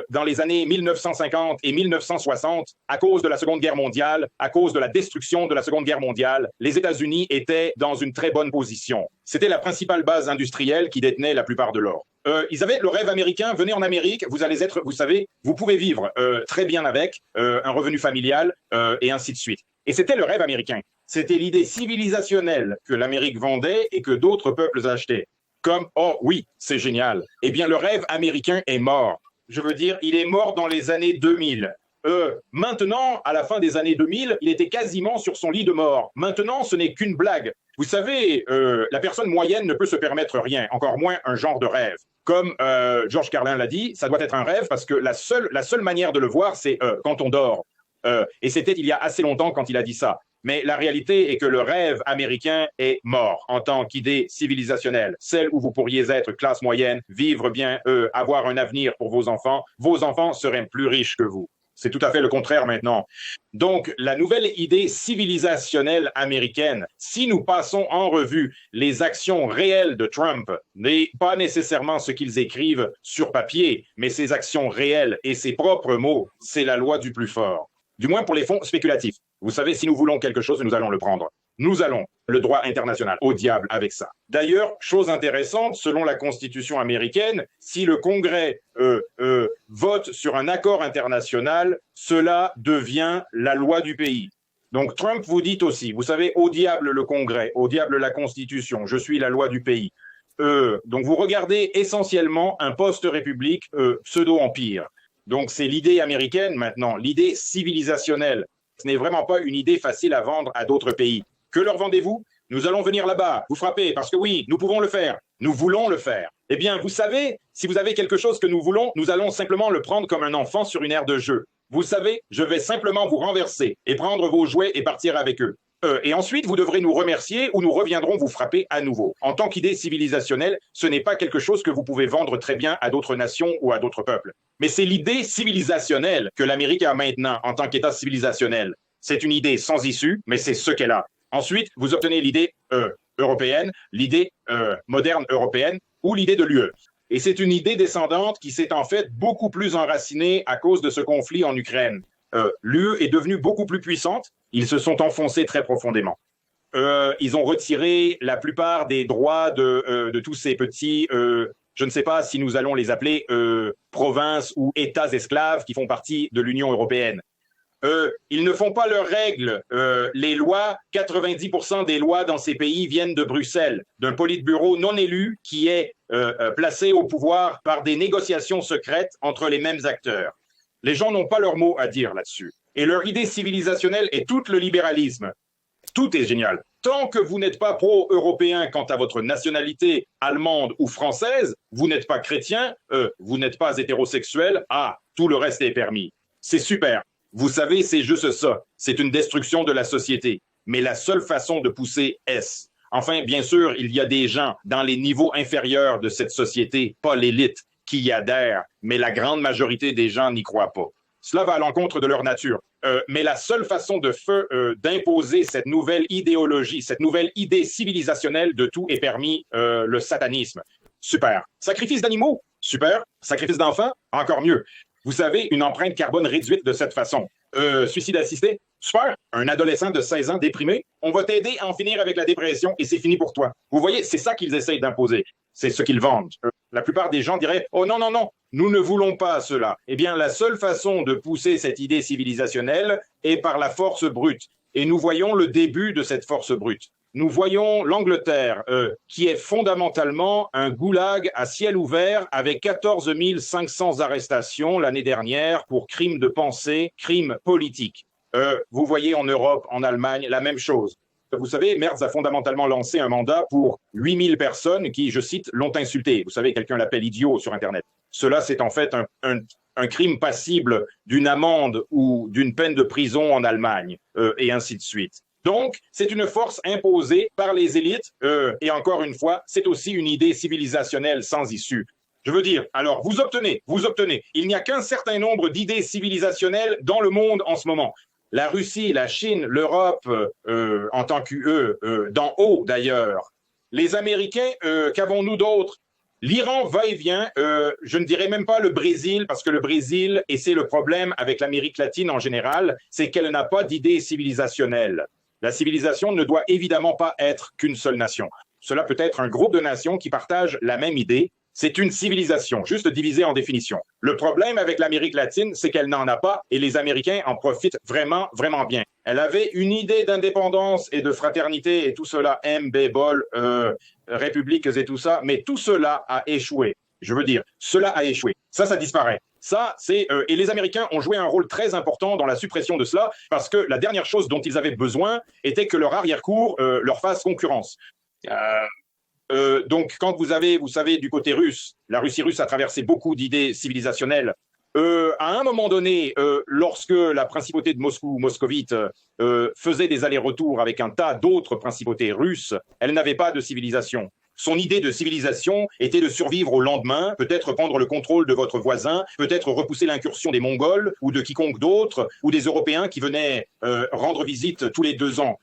Dans les années 1950 et 1960, à cause de la Seconde Guerre mondiale, à cause de la destruction de la Seconde Guerre mondiale, les États-Unis étaient dans une très bonne position. C'était la principale base industrielle qui détenait la plupart de l'or. Ils avaient le rêve américain, venez en Amérique, vous allez être, vous savez, vous pouvez vivre très bien avec un revenu familial et ainsi de suite. Et c'était le rêve américain. C'était l'idée civilisationnelle que l'Amérique vendait et que d'autres peuples achetaient. Comme, oh oui, c'est génial. Eh bien, le rêve américain est mort. Je veux dire, il est mort dans les années 2000. Maintenant, à la fin des années 2000, il était quasiment sur son lit de mort. Maintenant, ce n'est qu'une blague. Vous savez, la personne moyenne ne peut se permettre rien, encore moins un genre de rêve. Comme Georges Carlin l'a dit, ça doit être un rêve parce que la seule manière de le voir, c'est quand on dort. Et c'était il y a assez longtemps quand il a dit ça. Mais la réalité est que le rêve américain est mort en tant qu'idée civilisationnelle. Celle où vous pourriez être classe moyenne, vivre bien, avoir un avenir pour vos enfants seraient plus riches que vous. C'est tout à fait le contraire maintenant. Donc, la nouvelle idée civilisationnelle américaine, si nous passons en revue les actions réelles de Trump, n'est pas nécessairement ce qu'ils écrivent sur papier, mais ses actions réelles et ses propres mots, c'est la loi du plus fort. Du moins pour les fonds spéculatifs. Vous savez, si nous voulons quelque chose, nous allons le prendre. Nous allons, le droit international, au diable avec ça. D'ailleurs, chose intéressante, selon la Constitution américaine, si le Congrès vote sur un accord international, cela devient la loi du pays. Donc Trump vous dit aussi, vous savez, au diable le Congrès, au diable la Constitution, je suis la loi du pays. Donc vous regardez essentiellement un post-république pseudo-empire. Donc c'est l'idée américaine maintenant, l'idée civilisationnelle. Ce n'est vraiment pas une idée facile à vendre à d'autres pays. Que leur vendez-vous? Nous allons venir là-bas, vous frapper, parce que oui, nous pouvons le faire. Nous voulons le faire. Eh bien, vous savez, si vous avez quelque chose que nous voulons, nous allons simplement le prendre comme un enfant sur une aire de jeu. Vous savez, je vais simplement vous renverser et prendre vos jouets et partir avec eux. Et ensuite, vous devrez nous remercier ou nous reviendrons vous frapper à nouveau. En tant qu'idée civilisationnelle, ce n'est pas quelque chose que vous pouvez vendre très bien à d'autres nations ou à d'autres peuples. Mais c'est l'idée civilisationnelle que l'Amérique a maintenant en tant qu'État civilisationnel. C'est une idée sans issue, mais c'est ce qu'elle a. Ensuite, vous obtenez l'idée européenne, l'idée moderne européenne ou l'idée de l'UE. Et c'est une idée descendante qui s'est en fait beaucoup plus enracinée à cause de ce conflit en Ukraine. L'UE est devenue beaucoup plus puissante. Ils se sont enfoncés très profondément. Ils ont retiré la plupart des droits de tous ces petits, je ne sais pas si nous allons les appeler provinces ou États esclaves qui font partie de l'Union européenne. Ils ne font pas leurs règles. Les lois, 90% des lois dans ces pays viennent de Bruxelles, d'un politburo non élu qui est placé au pouvoir par des négociations secrètes entre les mêmes acteurs. Les gens n'ont pas leur mot à dire là-dessus. Et leur idée civilisationnelle est tout le libéralisme. Tout est génial. Tant que vous n'êtes pas pro-européen quant à votre nationalité allemande ou française, vous n'êtes pas chrétien, vous n'êtes pas hétérosexuel, tout le reste est permis. C'est super. Vous savez, c'est juste ça. C'est une destruction de la société. Mais la seule façon de pousser est. Enfin, bien sûr, il y a des gens dans les niveaux inférieurs de cette société, pas l'élite, qui y adhèrent, mais la grande majorité des gens n'y croient pas. Cela va à l'encontre de leur nature. Mais la seule façon d'imposer cette nouvelle idéologie, cette nouvelle idée civilisationnelle de tout est permis le satanisme. Super. Sacrifice d'animaux? Super. Sacrifice d'enfants? Encore mieux. Vous savez, une empreinte carbone réduite de cette façon. Suicide assisté? Super. Un adolescent de 16 ans déprimé? On va t'aider à en finir avec la dépression et c'est fini pour toi. Vous voyez, c'est ça qu'ils essayent d'imposer. C'est ce qu'ils vendent. La plupart des gens diraient « Oh non, non, non, nous ne voulons pas cela. » Eh bien, la seule façon de pousser cette idée civilisationnelle est par la force brute. Et nous voyons le début de cette force brute. Nous voyons l'Angleterre, qui est fondamentalement un goulag à ciel ouvert avec 14 500 arrestations l'année dernière pour crimes de pensée, crimes politiques. Vous voyez en Europe, en Allemagne, la même chose. Vous savez, Merz a fondamentalement lancé un mandat pour 8000 personnes qui, je cite, l'ont insulté. Vous savez, quelqu'un l'appelle idiot sur Internet. Cela, c'est en fait un crime passible d'une amende ou d'une peine de prison en Allemagne, et ainsi de suite. Donc, c'est une force imposée par les élites, et encore une fois, c'est aussi une idée civilisationnelle sans issue. Je veux dire, alors, vous obtenez. Il n'y a qu'un certain nombre d'idées civilisationnelles dans le monde en ce moment. La Russie, la Chine, l'Europe, en tant qu'UE, d'en haut d'ailleurs. Les Américains, qu'avons-nous d'autres? L'Iran va et vient, je ne dirais même pas le Brésil, parce que le Brésil, et c'est le problème avec l'Amérique latine en général, c'est qu'elle n'a pas d'idée civilisationnelle. La civilisation ne doit évidemment pas être qu'une seule nation. Cela peut être un groupe de nations qui partagent la même idée. C'est une civilisation, juste divisée en définitions. Le problème avec l'Amérique latine, c'est qu'elle n'en a pas et les Américains en profitent vraiment, vraiment bien. Elle avait une idée d'indépendance et de fraternité et tout cela, bol, républiques et tout ça, mais tout cela a échoué. Je veux dire, cela a échoué. Ça disparaît. Ça, c'est et les Américains ont joué un rôle très important dans la suppression de cela parce que la dernière chose dont ils avaient besoin était que leur arrière-cour leur fasse concurrence. Donc, quand vous savez, du côté russe, la Russie russe a traversé beaucoup d'idées civilisationnelles. À un moment donné, lorsque la principauté de Moscou, moscovite, faisait des allers-retours avec un tas d'autres principautés russes, elle n'avait pas de civilisation. Son idée de civilisation était de survivre au lendemain, peut-être prendre le contrôle de votre voisin, peut-être repousser l'incursion des Mongols ou de quiconque d'autre, ou des Européens qui venaient rendre visite tous les 2 ans.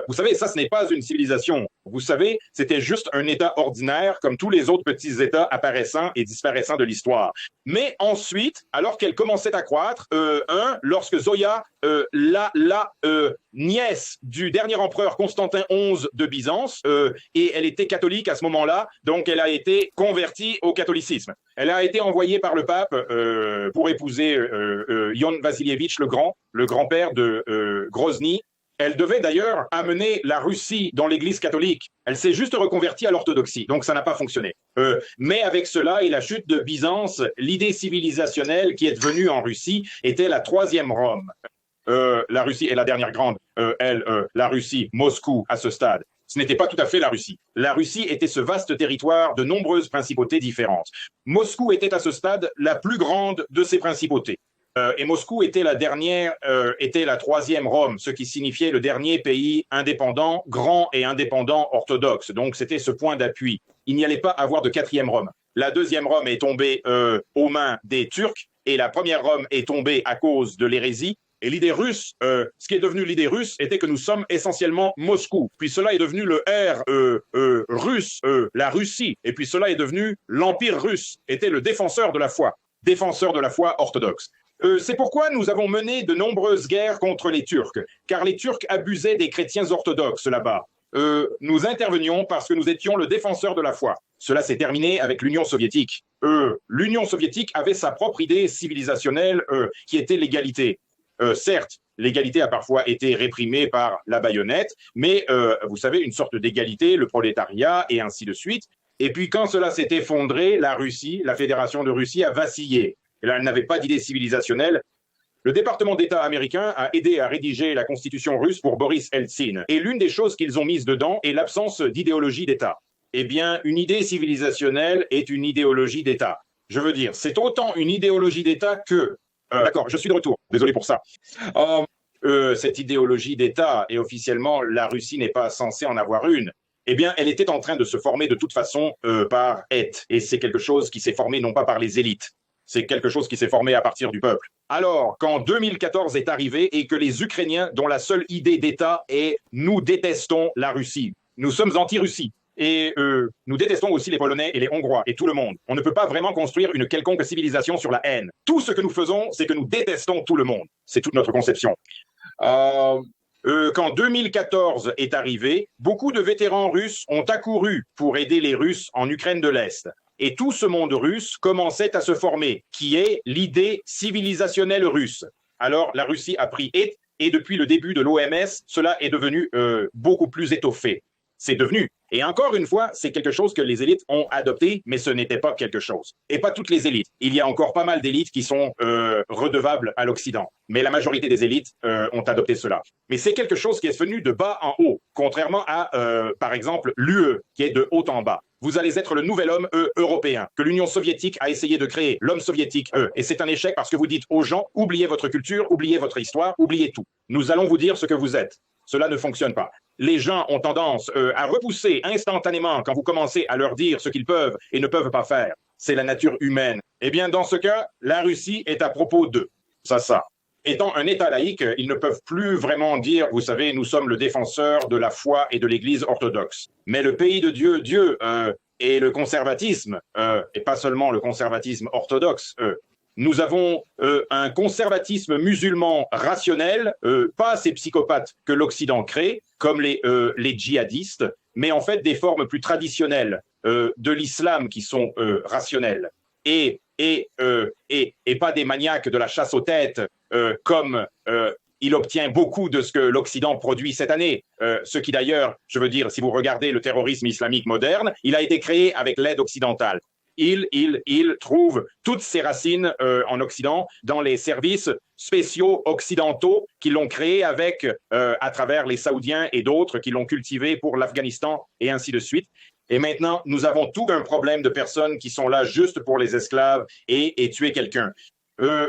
Vous savez, ça, ce n'est pas une civilisation. Vous savez, c'était juste un État ordinaire, comme tous les autres petits États apparaissant et disparaissant de l'histoire. Mais ensuite, alors qu'elle commençait à croître, lorsque Zoya, la nièce du dernier empereur Constantin XI de Byzance, et elle était catholique à ce moment-là, donc elle a été convertie au catholicisme. Elle a été envoyée par le pape pour épouser Ion Vassilievitch le grand-père de Grozny. Elle devait d'ailleurs amener la Russie dans l'Église catholique. Elle s'est juste reconvertie à l'orthodoxie, donc ça n'a pas fonctionné. Mais avec cela et la chute de Byzance, l'idée civilisationnelle qui est devenue en Russie était la 3e Rome. La Russie est la dernière grande, la Russie, Moscou à ce stade. Ce n'était pas tout à fait la Russie. La Russie était ce vaste territoire de nombreuses principautés différentes. Moscou était à ce stade la plus grande de ces principautés. Et Moscou était la 3e Rome, ce qui signifiait le dernier pays indépendant, grand et indépendant orthodoxe. Donc c'était ce point d'appui. Il n'y allait pas avoir de 4e Rome. La 2e Rome est tombée aux mains des Turcs et la 1re Rome est tombée à cause de l'hérésie. Et l'idée russe, ce qui est devenu l'idée russe, était que nous sommes essentiellement Moscou. Puis cela est devenu le russe, la Russie. Et puis cela est devenu l'Empire russe, était le défenseur de la foi orthodoxe. C'est pourquoi nous avons mené de nombreuses guerres contre les Turcs, car les Turcs abusaient des chrétiens orthodoxes là-bas. Nous intervenions parce que nous étions le défenseur de la foi. Cela s'est terminé avec l'Union soviétique. L'Union soviétique avait sa propre idée civilisationnelle qui était l'égalité. Certes, l'égalité a parfois été réprimée par la baïonnette, mais vous savez, une sorte d'égalité, le prolétariat et ainsi de suite. Et puis quand cela s'est effondré, la Fédération de Russie a vacillé. Et là, elle n'avait pas d'idée civilisationnelle. Le département d'État américain a aidé à rédiger la constitution russe pour Boris Eltsine. Et l'une des choses qu'ils ont mises dedans est l'absence d'idéologie d'État. Eh bien, une idée civilisationnelle est une idéologie d'État. Je veux dire, c'est autant une idéologie d'État que... D'accord, je suis de retour. Désolé pour ça. Cette idéologie d'État, et officiellement, la Russie n'est pas censée en avoir une, eh bien, elle était en train de se former de toute façon par être. Et c'est quelque chose qui s'est formé non pas par les élites. C'est quelque chose qui s'est formé à partir du peuple. Alors, quand 2014 est arrivé et que les Ukrainiens, dont la seule idée d'État est « nous détestons la Russie », nous sommes anti-Russie, et nous détestons aussi les Polonais et les Hongrois et tout le monde. On ne peut pas vraiment construire une quelconque civilisation sur la haine. Tout ce que nous faisons, c'est que nous détestons tout le monde. C'est toute notre conception. Quand 2014 est arrivé, beaucoup de vétérans russes ont accouru pour aider les Russes en Ukraine de l'Est. Et tout ce monde russe commençait à se former, qui est l'idée civilisationnelle russe. Alors, la Russie a pris et depuis le début de l'OMS, cela est devenu beaucoup plus étoffé. C'est devenu. Et encore une fois, c'est quelque chose que les élites ont adopté, mais ce n'était pas quelque chose. Et pas toutes les élites. Il y a encore pas mal d'élites qui sont redevables à l'Occident. Mais la majorité des élites ont adopté cela. Mais c'est quelque chose qui est venu de bas en haut, contrairement à, par exemple, l'UE, qui est de haut en bas. vous allez être le nouvel homme européen, que l'Union soviétique a essayé de créer, l'homme soviétique, et c'est un échec parce que vous dites aux gens, oubliez votre culture, oubliez votre histoire, oubliez tout. Nous allons vous dire ce que vous êtes. Cela ne fonctionne pas. Les gens ont tendance à repousser instantanément quand vous commencez à leur dire ce qu'ils peuvent et ne peuvent pas faire. C'est la nature humaine. Eh bien, dans ce cas, la Russie est à propos d'eux. Ça. Étant un État laïque, ils ne peuvent plus vraiment dire, vous savez, nous sommes le défenseur de la foi et de l'Église orthodoxe. Mais le pays de Dieu et le conservatisme, et pas seulement le conservatisme orthodoxe, nous avons un conservatisme musulman rationnel, pas ces psychopathes que l'Occident crée, comme les djihadistes, mais en fait des formes plus traditionnelles de l'islam qui sont rationnelles. Et pas des maniaques de la chasse aux têtes, comme il obtient beaucoup de ce que l'Occident produit cette année. Ce qui d'ailleurs, je veux dire, si vous regardez le terrorisme islamique moderne, il a été créé avec l'aide occidentale. Il trouve toutes ses racines en Occident dans les services spéciaux occidentaux qui l'ont créé avec, à travers les Saoudiens et d'autres qui l'ont cultivé pour l'Afghanistan et ainsi de suite. Et maintenant, nous avons tout un problème de personnes qui sont là juste pour les esclaves et tuer quelqu'un.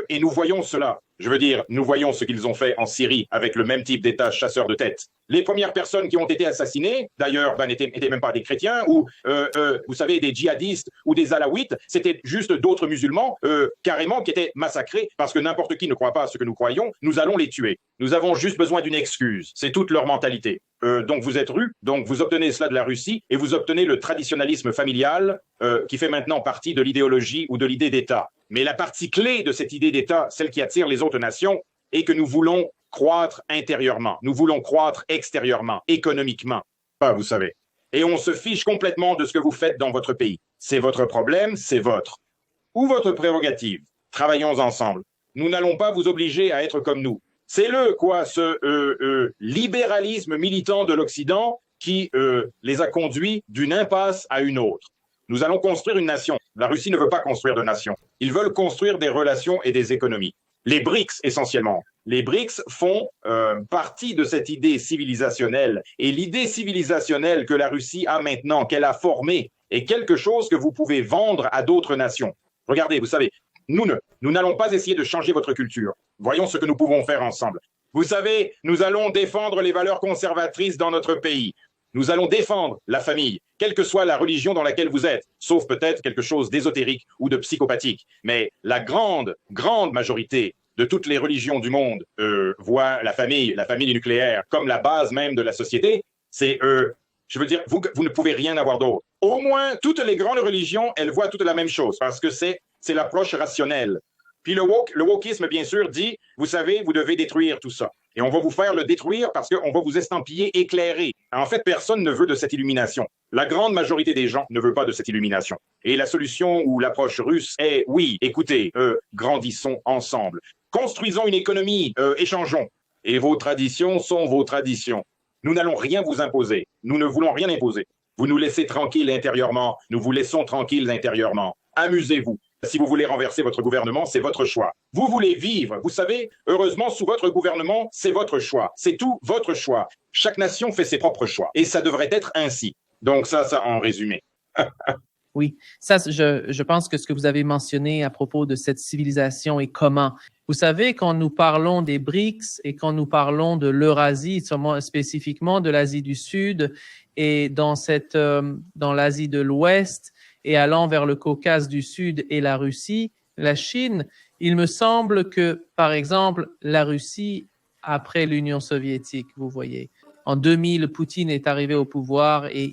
Et nous voyons cela. Je veux dire, nous voyons ce qu'ils ont fait en Syrie avec le même type d'État chasseur de tête. Les premières personnes qui ont été assassinées, d'ailleurs, n'étaient même pas des chrétiens ou, vous savez, des djihadistes ou des alaouites, c'était juste d'autres musulmans carrément qui étaient massacrés parce que n'importe qui ne croit pas à ce que nous croyons, nous allons les tuer. Nous avons juste besoin d'une excuse. C'est toute leur mentalité. Donc vous êtes rues, donc vous obtenez cela de la Russie et vous obtenez le traditionnalisme familial qui fait maintenant partie de l'idéologie ou de l'idée d'État. Mais la partie clé de cette idée d'État, celle qui attire les autres nations, est que nous voulons croître intérieurement, nous voulons croître extérieurement, économiquement, pas vous savez. Et on se fiche complètement de ce que vous faites dans votre pays. C'est votre problème, c'est votre. Ou votre prérogative. Travaillons ensemble. Nous n'allons pas vous obliger à être comme nous. C'est ce libéralisme militant de l'Occident qui les a conduits d'une impasse à une autre. Nous allons construire une nation. La Russie ne veut pas construire de nation. Ils veulent construire des relations et des économies. Les BRICS, essentiellement. Les BRICS font partie de cette idée civilisationnelle. Et l'idée civilisationnelle que la Russie a maintenant, qu'elle a formée, est quelque chose que vous pouvez vendre à d'autres nations. Regardez, vous savez, nous n'allons pas essayer de changer votre culture. Voyons ce que nous pouvons faire ensemble. Vous savez, nous allons défendre les valeurs conservatrices dans notre pays. Nous allons défendre la famille, quelle que soit la religion dans laquelle vous êtes, sauf peut-être quelque chose d'ésotérique ou de psychopathique. Mais la grande majorité de toutes les religions du monde voient la famille nucléaire comme la base même de la société. C'est, je veux dire, vous ne pouvez rien avoir d'autre. Au moins, toutes les grandes religions, elles voient toutes la même chose, parce que c'est l'approche rationnelle. Puis le wokisme, bien sûr, dit, vous savez, vous devez détruire tout ça. Et on va vous faire le détruire parce qu'on va vous estampiller éclairé. En fait, personne ne veut de cette illumination. La grande majorité des gens ne veut pas de cette illumination. Et la solution ou l'approche russe est, oui, écoutez, grandissons ensemble. Construisons une économie, échangeons. Et vos traditions sont vos traditions. Nous n'allons rien vous imposer. Nous ne voulons rien imposer. Vous nous laissez tranquilles intérieurement. Nous vous laissons tranquilles intérieurement. Amusez-vous. Si vous voulez renverser votre gouvernement, c'est votre choix. Vous voulez vivre, vous savez, heureusement, sous votre gouvernement, c'est votre choix. C'est tout votre choix. Chaque nation fait ses propres choix. Et ça devrait être ainsi. Donc ça en résumé. Oui, ça, je pense que ce que vous avez mentionné à propos de cette civilisation et comment. Vous savez, quand nous parlons des BRICS et quand nous parlons de l'Eurasie, spécifiquement de l'Asie du Sud et dans l'Asie de l'Ouest, et allant vers le Caucase du Sud et la Russie, la Chine, il me semble que, par exemple, la Russie, après l'Union soviétique, vous voyez, en 2000, Poutine est arrivé au pouvoir et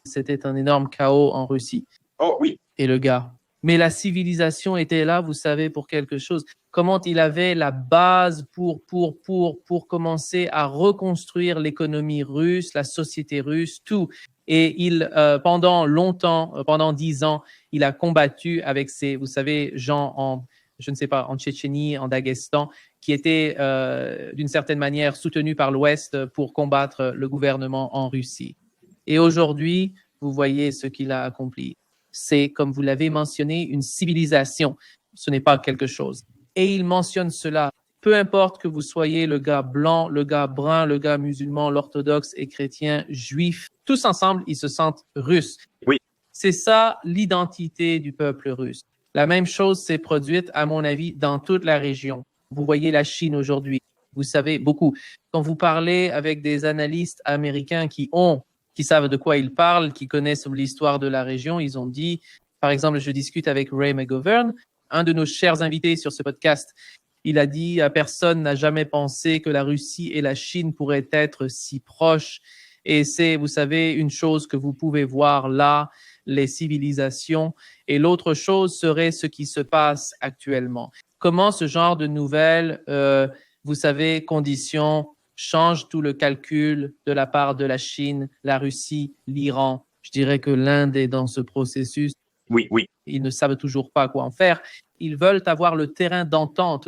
c'était un énorme chaos en Russie. Oh oui. Et le gars. Mais la civilisation était là, vous savez, pour quelque chose. Comment il avait la base pour commencer à reconstruire l'économie russe, la société russe, tout. Et pendant 10 ans, il a combattu avec ces, vous savez, gens je ne sais pas, en Tchétchénie, en Daghestan, qui étaient d'une certaine manière soutenus par l'Ouest pour combattre le gouvernement en Russie. Et aujourd'hui, vous voyez ce qu'il a accompli. C'est, comme vous l'avez mentionné, une civilisation. Ce n'est pas quelque chose. Et il mentionne cela. Peu importe que vous soyez le gars blanc, le gars brun, le gars musulman, l'orthodoxe et chrétien, juif, tous ensemble, ils se sentent russes. Oui. C'est ça l'identité du peuple russe. La même chose s'est produite, à mon avis, dans toute la région. Vous voyez la Chine aujourd'hui. Vous savez beaucoup. Quand vous parlez avec des analystes américains qui savent de quoi ils parlent, qui connaissent l'histoire de la région, ils ont dit, par exemple, je discute avec Ray McGovern, un de nos chers invités sur ce podcast. Il a dit, personne n'a jamais pensé que la Russie et la Chine pourraient être si proches. Et c'est, vous savez, une chose que vous pouvez voir là, les civilisations. Et l'autre chose serait ce qui se passe actuellement. Comment ce genre de nouvelles, vous savez, conditions changent tout le calcul de la part de la Chine, la Russie, l'Iran. Je dirais que l'Inde est dans ce processus. Oui. Ils ne savent toujours pas quoi en faire. Ils veulent avoir le terrain d'entente.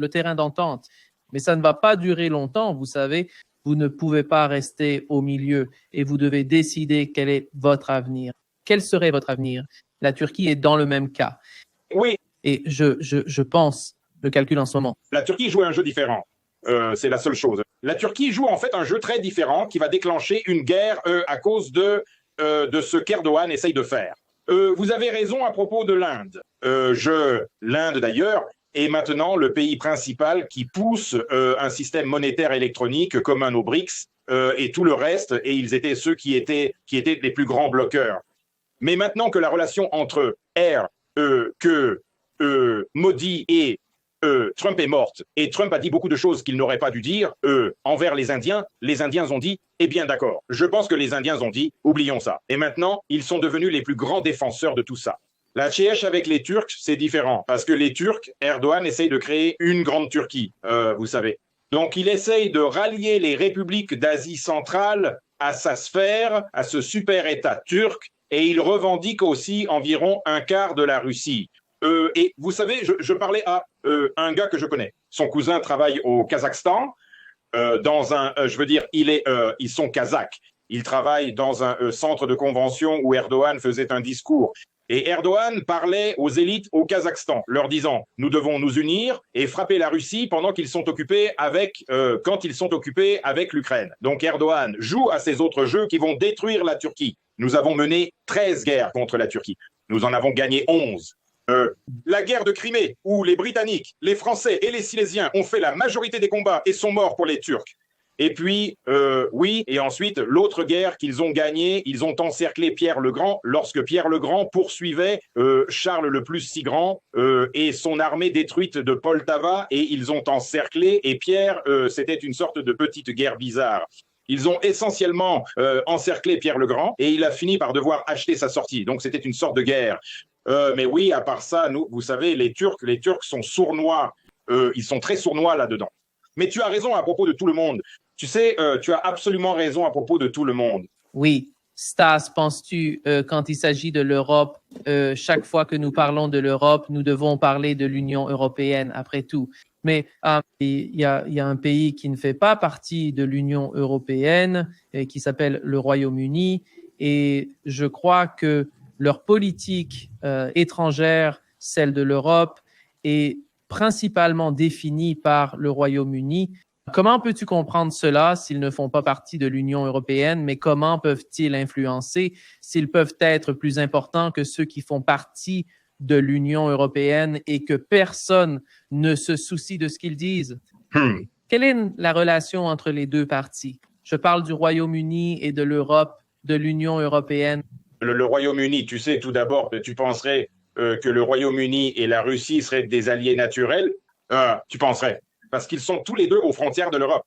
Mais ça ne va pas durer longtemps, vous savez. Vous ne pouvez pas rester au milieu et vous devez décider quel est votre avenir. Quel serait votre avenir? La Turquie est dans le même cas. Oui. Et je pense, le calcul en ce moment. La Turquie joue un jeu différent. C'est la seule chose. La Turquie joue en fait un jeu très différent qui va déclencher une guerre à cause de ce qu'Erdogan essaye de faire. Vous avez raison à propos de l'Inde. L'Inde d'ailleurs est maintenant le pays principal qui pousse un système monétaire électronique commun aux BRICS et tout le reste, et ils étaient ceux qui étaient les plus grands bloqueurs. Mais maintenant que la relation entre Modi et Trump est morte, et Trump a dit beaucoup de choses qu'il n'aurait pas dû dire envers les Indiens ont dit, eh bien d'accord, je pense que les Indiens ont dit, oublions ça. Et maintenant, ils sont devenus les plus grands défenseurs de tout ça. La Tchétche avec les Turcs, c'est différent, parce que les Turcs, Erdogan essaye de créer une grande Turquie, vous savez. Donc il essaye de rallier les républiques d'Asie centrale à sa sphère, à ce super-État turc, et il revendique aussi environ un quart de la Russie. Et vous savez, je parlais à un gars que je connais. Son cousin travaille au Kazakhstan, ils sont kazakhs. Ils travaillent dans un centre de convention où Erdogan faisait un discours. Et Erdogan parlait aux élites au Kazakhstan, leur disant « Nous devons nous unir et frapper la Russie pendant qu'ils sont occupés quand ils sont occupés avec l'Ukraine. » Donc Erdogan joue à ces autres jeux qui vont détruire la Turquie. Nous avons mené 13 guerres contre la Turquie. Nous en avons gagné 11. La guerre de Crimée, où les Britanniques, les Français et les Silésiens ont fait la majorité des combats et sont morts pour les Turcs. Et puis, et ensuite, l'autre guerre qu'ils ont gagnée, ils ont encerclé Pierre le Grand lorsque Pierre le Grand poursuivait Charles le plus si grand et son armée détruite de Poltava, et ils ont encerclé, et Pierre, c'était une sorte de petite guerre bizarre. Ils ont essentiellement encerclé Pierre le Grand, et il a fini par devoir acheter sa sortie. Donc c'était une sorte de guerre. Mais oui, à part ça, vous savez, les Turcs sont sournois. Ils sont très sournois là-dedans. Mais tu as raison à propos de tout le monde. Tu sais, tu as absolument raison à propos de tout le monde. Oui. Stas, penses-tu, quand il s'agit de l'Europe, chaque fois que nous parlons de l'Europe, nous devons parler de l'Union européenne, après tout. Mais il y a un pays qui ne fait pas partie de l'Union européenne, qui s'appelle le Royaume-Uni, et je crois que leur politique étrangère, celle de l'Europe, est principalement définie par le Royaume-Uni. Comment peux-tu comprendre cela s'ils ne font pas partie de l'Union européenne, mais comment peuvent-ils influencer s'ils peuvent être plus importants que ceux qui font partie de l'Union européenne et que personne ne se soucie de ce qu'ils disent? Quelle est la relation entre les deux parties? Je parle du Royaume-Uni et de l'Europe, de l'Union européenne. Le Royaume-Uni, tu sais, tout d'abord, tu penserais que le Royaume-Uni et la Russie seraient des alliés naturels. Tu penserais. Parce qu'ils sont tous les deux aux frontières de l'Europe.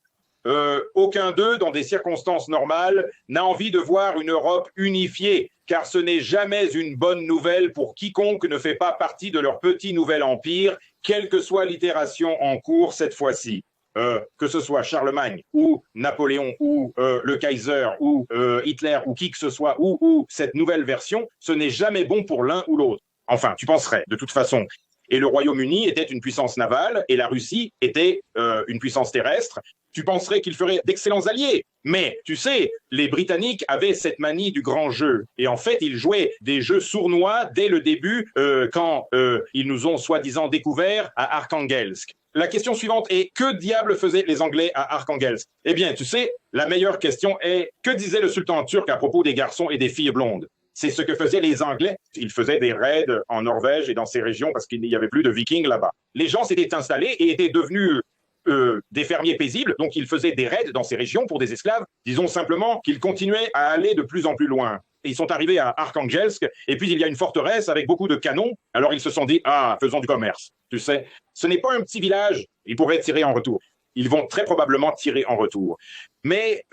Aucun d'eux, dans des circonstances normales, n'a envie de voir une Europe unifiée, car ce n'est jamais une bonne nouvelle pour quiconque ne fait pas partie de leur petit nouvel empire, quelle que soit l'itération en cours cette fois-ci. Que ce soit Charlemagne, ou Napoléon, ou le Kaiser, ou Hitler, ou qui que ce soit, ou cette nouvelle version, ce n'est jamais bon pour l'un ou l'autre. Enfin, tu penserais, de toute façon. Et le Royaume-Uni était une puissance navale, et la Russie était une puissance terrestre. Tu penserais qu'ils feraient d'excellents alliés. Mais, tu sais, les Britanniques avaient cette manie du grand jeu. Et en fait, ils jouaient des jeux sournois dès le début, quand ils nous ont soi-disant découverts à Arkhangelsk. La question suivante est, que diable faisaient les Anglais à Arkhangelsk? Eh bien, tu sais, la meilleure question est, que disait le sultan turc à propos des garçons et des filles blondes? C'est ce que faisaient les Anglais. Ils faisaient des raids en Norvège et dans ces régions parce qu'il n'y avait plus de Vikings là-bas. Les gens s'étaient installés et étaient devenus des fermiers paisibles, donc ils faisaient des raids dans ces régions pour des esclaves. Disons simplement qu'ils continuaient à aller de plus en plus loin. Et ils sont arrivés à Arkhangelsk, et puis il y a une forteresse avec beaucoup de canons. Alors ils se sont dit, ah, faisons du commerce. Tu sais, ce n'est pas un petit village, ils pourraient tirer en retour. Ils vont très probablement tirer en retour. Mais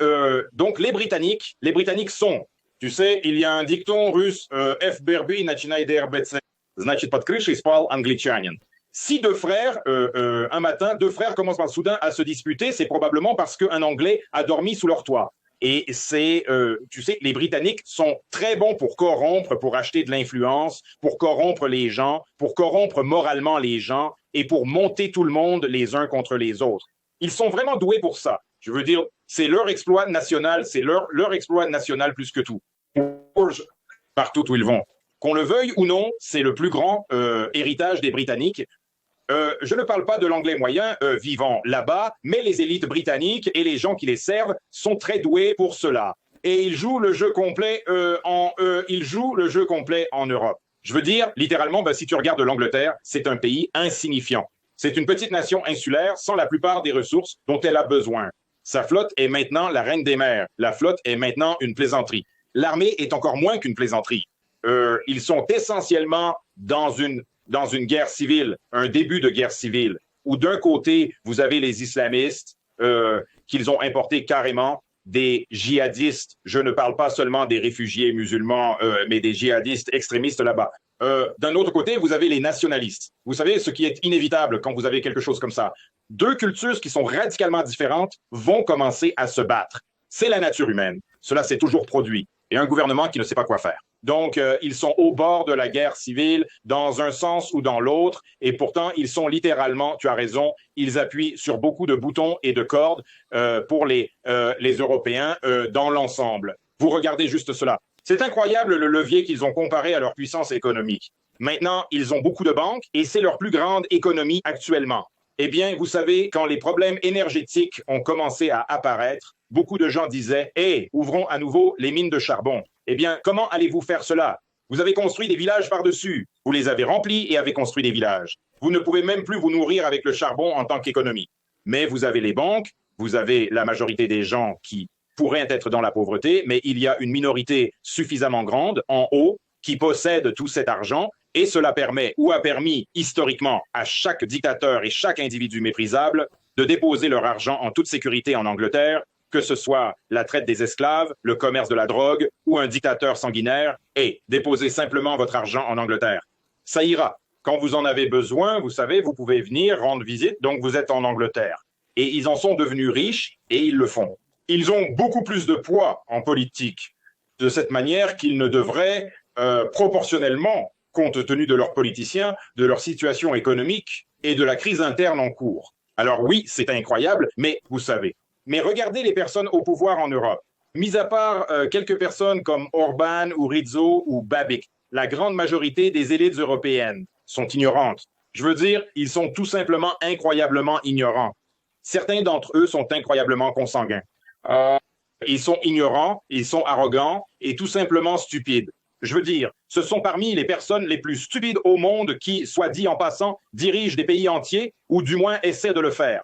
donc les Britanniques sont, tu sais, il y a un dicton russe, FBRB начинает РБЦ, значит под крышей спал англичанин. Si deux frères, un matin, deux frères commencent par soudain à se disputer, c'est probablement parce qu'un Anglais a dormi sous leur toit. Et c'est, tu sais, les Britanniques sont très bons pour corrompre, pour acheter de l'influence, pour corrompre les gens, pour corrompre moralement les gens et pour monter tout le monde les uns contre les autres. Ils sont vraiment doués pour ça. Je veux dire, c'est leur exploit national, c'est leur exploit national plus que tout. Partout où ils vont. Qu'on le veuille ou non, c'est le plus grand héritage des Britanniques. Je ne parle pas de l'anglais moyen vivant là-bas, mais les élites britanniques et les gens qui les servent sont très doués pour cela. Et ils jouent le jeu complet en Europe. Je veux dire, littéralement, si tu regardes l'Angleterre, c'est un pays insignifiant. C'est une petite nation insulaire sans la plupart des ressources dont elle a besoin. Sa flotte est maintenant la reine des mers. La flotte est maintenant une plaisanterie. L'armée est encore moins qu'une plaisanterie. Ils sont essentiellement dans une guerre civile, un début de guerre civile, où d'un côté, vous avez les islamistes qu'ils ont importés carrément, des djihadistes, je ne parle pas seulement des réfugiés musulmans, mais des djihadistes extrémistes là-bas. D'un autre côté, vous avez les nationalistes. Vous savez, ce qui est inévitable quand vous avez quelque chose comme ça. Deux cultures qui sont radicalement différentes vont commencer à se battre. C'est la nature humaine. Cela s'est toujours produit. Et un gouvernement qui ne sait pas quoi faire. Donc, ils sont au bord de la guerre civile, dans un sens ou dans l'autre, et pourtant, ils sont littéralement, tu as raison, ils appuient sur beaucoup de boutons et de cordes pour les Européens dans l'ensemble. Vous regardez juste cela. C'est incroyable le levier qu'ils ont comparé à leur puissance économique. Maintenant, ils ont beaucoup de banques, et c'est leur plus grande économie actuellement. Eh bien, vous savez, quand les problèmes énergétiques ont commencé à apparaître, beaucoup de gens disaient « Hey, ouvrons à nouveau les mines de charbon ». Eh bien, comment allez-vous faire cela? Vous avez construit des villages par-dessus. Vous les avez remplis et avez construit des villages. Vous ne pouvez même plus vous nourrir avec le charbon en tant qu'économie. Mais vous avez les banques, vous avez la majorité des gens qui pourraient être dans la pauvreté, mais il y a une minorité suffisamment grande en haut qui possède tout cet argent. Et cela permet, ou a permis historiquement, à chaque dictateur et chaque individu méprisable de déposer leur argent en toute sécurité en Angleterre, que ce soit la traite des esclaves, le commerce de la drogue ou un dictateur sanguinaire, et déposez simplement votre argent en Angleterre. Ça ira. Quand vous en avez besoin, vous savez, vous pouvez venir rendre visite, donc vous êtes en Angleterre. Et ils en sont devenus riches, et ils le font. Ils ont beaucoup plus de poids en politique, de cette manière qu'ils ne devraient proportionnellement, compte tenu de leurs politiciens, de leur situation économique et de la crise interne en cours. Alors oui, c'est incroyable, mais vous savez. Mais regardez les personnes au pouvoir en Europe. Mis à part quelques personnes comme Orban ou Rizzo ou Babic, la grande majorité des élites européennes sont ignorantes. Je veux dire, ils sont tout simplement incroyablement ignorants. Certains d'entre eux sont incroyablement consanguins. Ils sont ignorants, ils sont arrogants et tout simplement stupides. Je veux dire, ce sont parmi les personnes les plus stupides au monde qui, soit dit en passant, dirigent des pays entiers ou du moins essaient de le faire.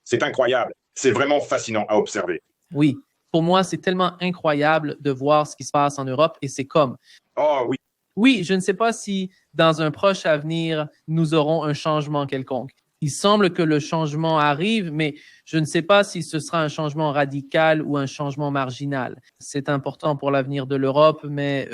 C'est incroyable. C'est vraiment fascinant à observer. Oui, pour moi, c'est tellement incroyable de voir ce qui se passe en Europe et c'est comme. Oh oui. Oui, je ne sais pas si dans un proche avenir, nous aurons un changement quelconque. Il semble que le changement arrive, mais je ne sais pas si ce sera un changement radical ou un changement marginal. C'est important pour l'avenir de l'Europe, mais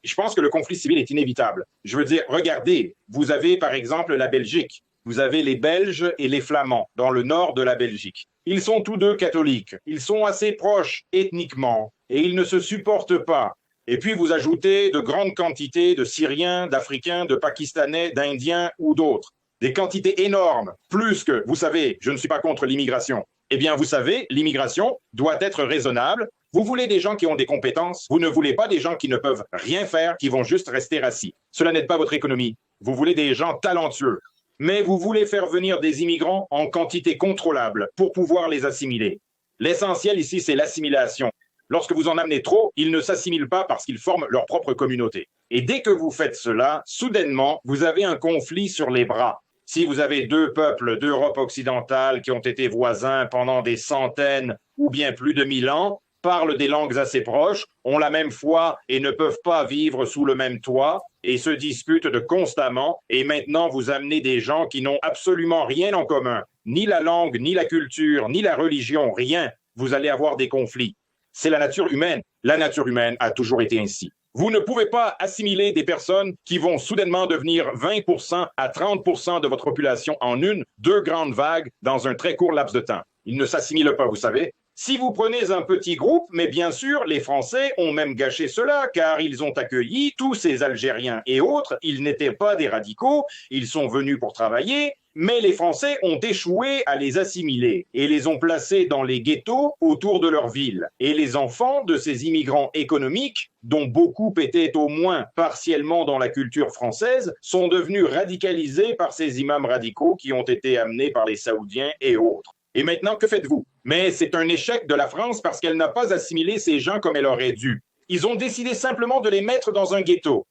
Je pense que le conflit civil est inévitable. Je veux dire, regardez, vous avez par exemple la Belgique. Vous avez les Belges et les Flamands dans le nord de la Belgique. Ils sont tous deux catholiques. Ils sont assez proches ethniquement et ils ne se supportent pas. Et puis vous ajoutez de grandes quantités de Syriens, d'Africains, de Pakistanais, d'Indiens ou d'autres. Des quantités énormes, plus que, vous savez, je ne suis pas contre l'immigration. Eh bien, vous savez, l'immigration doit être raisonnable. Vous voulez des gens qui ont des compétences, vous ne voulez pas des gens qui ne peuvent rien faire, qui vont juste rester assis. Cela n'aide pas votre économie. Vous voulez des gens talentueux. Mais vous voulez faire venir des immigrants en quantité contrôlable pour pouvoir les assimiler. L'essentiel ici, c'est l'assimilation. Lorsque vous en amenez trop, ils ne s'assimilent pas parce qu'ils forment leur propre communauté. Et dès que vous faites cela, soudainement, vous avez un conflit sur les bras. Si vous avez deux peuples d'Europe occidentale qui ont été voisins pendant des centaines ou bien plus de 1000 ans, parlent des langues assez proches, ont la même foi et ne peuvent pas vivre sous le même toit et se disputent constamment, et maintenant vous amenez des gens qui n'ont absolument rien en commun, ni la langue, ni la culture, ni la religion, rien, vous allez avoir des conflits. C'est la nature humaine. La nature humaine a toujours été ainsi. Vous ne pouvez pas assimiler des personnes qui vont soudainement devenir 20% à 30% de votre population en deux grandes vagues dans un très court laps de temps. Ils ne s'assimilent pas, vous savez. Si vous prenez un petit groupe, mais bien sûr, les Français ont même gâché cela, car ils ont accueilli tous ces Algériens et autres. Ils n'étaient pas des radicaux, ils sont venus pour travailler, mais les Français ont échoué à les assimiler et les ont placés dans les ghettos autour de leur ville. Et les enfants de ces immigrants économiques, dont beaucoup étaient au moins partiellement dans la culture française, sont devenus radicalisés par ces imams radicaux qui ont été amenés par les Saoudiens et autres. Et maintenant, que faites-vous? Mais c'est un échec de la France parce qu'elle n'a pas assimilé ces gens comme elle aurait dû. Ils ont décidé simplement de les mettre dans un ghetto.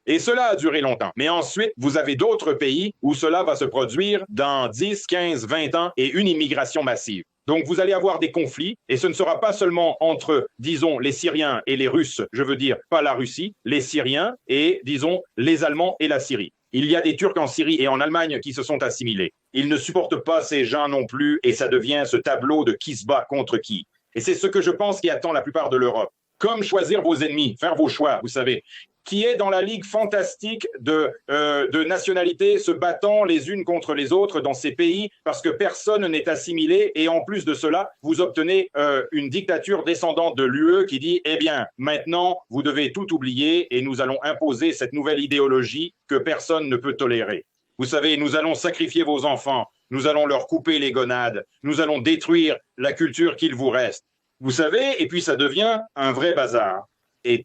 Et cela a duré longtemps. Mais ensuite, vous avez d'autres pays où cela va se produire dans 10, 15, 20 ans et une immigration massive. Donc, vous allez avoir des conflits et ce ne sera pas seulement entre, disons, les Syriens et les Russes, je veux dire, pas la Russie, les Syriens et, disons, les Allemands et la Syrie. Il y a des Turcs en Syrie et en Allemagne qui se sont assimilés. Ils ne supportent pas ces gens non plus et ça devient ce tableau de qui se bat contre qui. Et c'est ce que je pense qui attend la plupart de l'Europe. Comme choisir vos ennemis, faire vos choix, vous savez, qui est dans la ligue fantastique de nationalités se battant les unes contre les autres dans ces pays parce que personne n'est assimilé et en plus de cela, vous obtenez une dictature descendante de l'UE qui dit « Eh bien, maintenant, vous devez tout oublier et nous allons imposer cette nouvelle idéologie que personne ne peut tolérer. Vous savez, nous allons sacrifier vos enfants, nous allons leur couper les gonades, nous allons détruire la culture qu'il vous reste. » Vous savez, et puis ça devient un vrai bazar.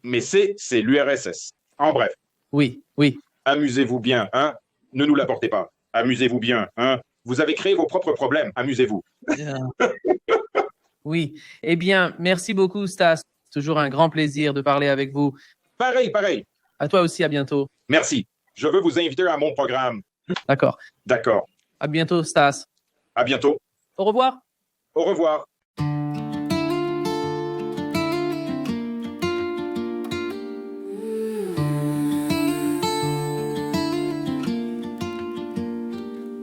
Mais c'est l'URSS. En bref. Oui. Amusez-vous bien, hein. Ne nous l'apportez pas. Amusez-vous bien, hein. Vous avez créé vos propres problèmes. Amusez-vous. Oui. Eh bien, merci beaucoup, Stas. Toujours un grand plaisir de parler avec vous. Pareil. À toi aussi, à bientôt. Merci. Je veux vous inviter à mon programme. D'accord. À bientôt, Stas. À bientôt. Au revoir. Au revoir.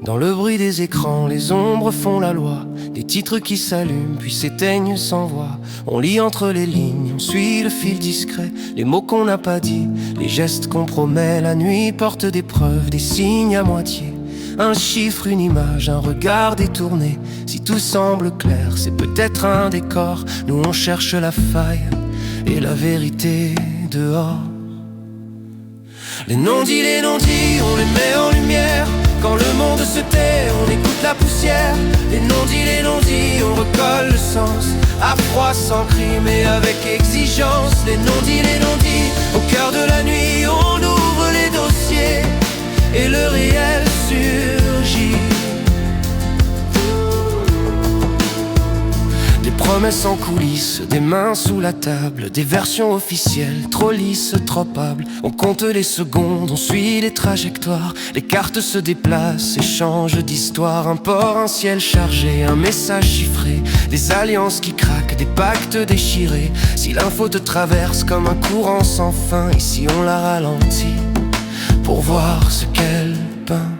Dans le bruit des écrans, les ombres font la loi. Des titres qui s'allument puis s'éteignent sans voix. On lit entre les lignes, on suit le fil discret. Les mots qu'on n'a pas dit, les gestes qu'on promet. La nuit porte des preuves, des signes à moitié. Un chiffre, une image, un regard détourné. Si tout semble clair, c'est peut-être un décor. Nous on cherche la faille et la vérité dehors. Les non-dits, on les met en lumière. Quand le monde se tait, on écoute la poussière. Les non-dits, on recolle le sens. À froid, sans cri, mais avec exigence. Les non-dits, au cœur de la nuit, on ouvre les dossiers et le réel surgit. Des promesses en coulisses, des mains sous la table, des versions officielles, trop lisses, trop hables. On compte les secondes, on suit les trajectoires. Les cartes se déplacent et changent d'histoire. Un port, un ciel chargé, un message chiffré. Des alliances qui craquent, des pactes déchirés. Si l'info te traverse comme un courant sans fin, ici on la ralentit pour voir ce qu'elle peint.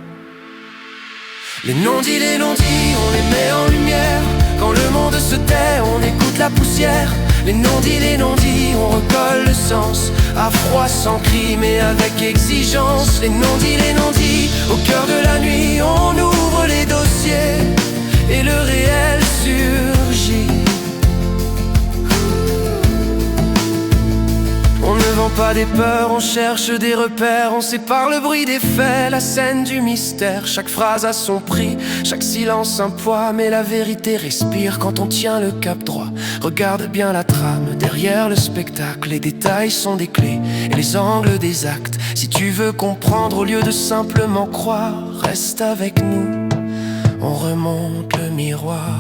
Les non-dits, on les met en lumière. Quand le monde se tait, on écoute la poussière. Les non-dits, on recolle le sens. À froid, sans cri, mais avec exigence. Les non-dits, au cœur de la nuit, on ouvre les dossiers et le réel surgit. On ne vend pas des peurs, on cherche des repères. On sépare le bruit des faits, la scène du mystère. Chaque phrase a son prix, chaque silence un poids. Mais la vérité respire quand on tient le cap droit. Regarde bien la trame, derrière le spectacle. Les détails sont des clés et les angles des actes. Si tu veux comprendre au lieu de simplement croire, reste avec nous, on remonte le miroir.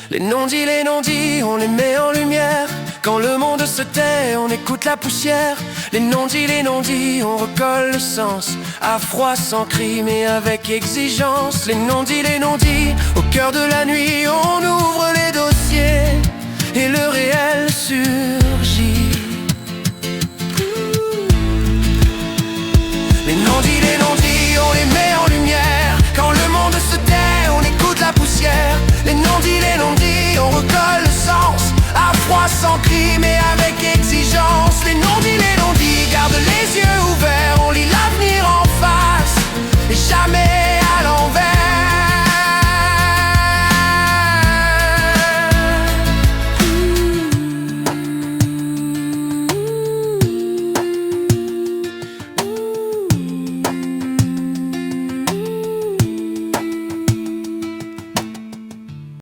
Les non-dits, on les met en lumière. Quand le monde se tait, on écoute la poussière. Les non-dits, on recolle le sens. À froid, sans cri, mais avec exigence. Les non-dits, au cœur de la nuit, on ouvre les dossiers et le réel surgit. Les non-dits,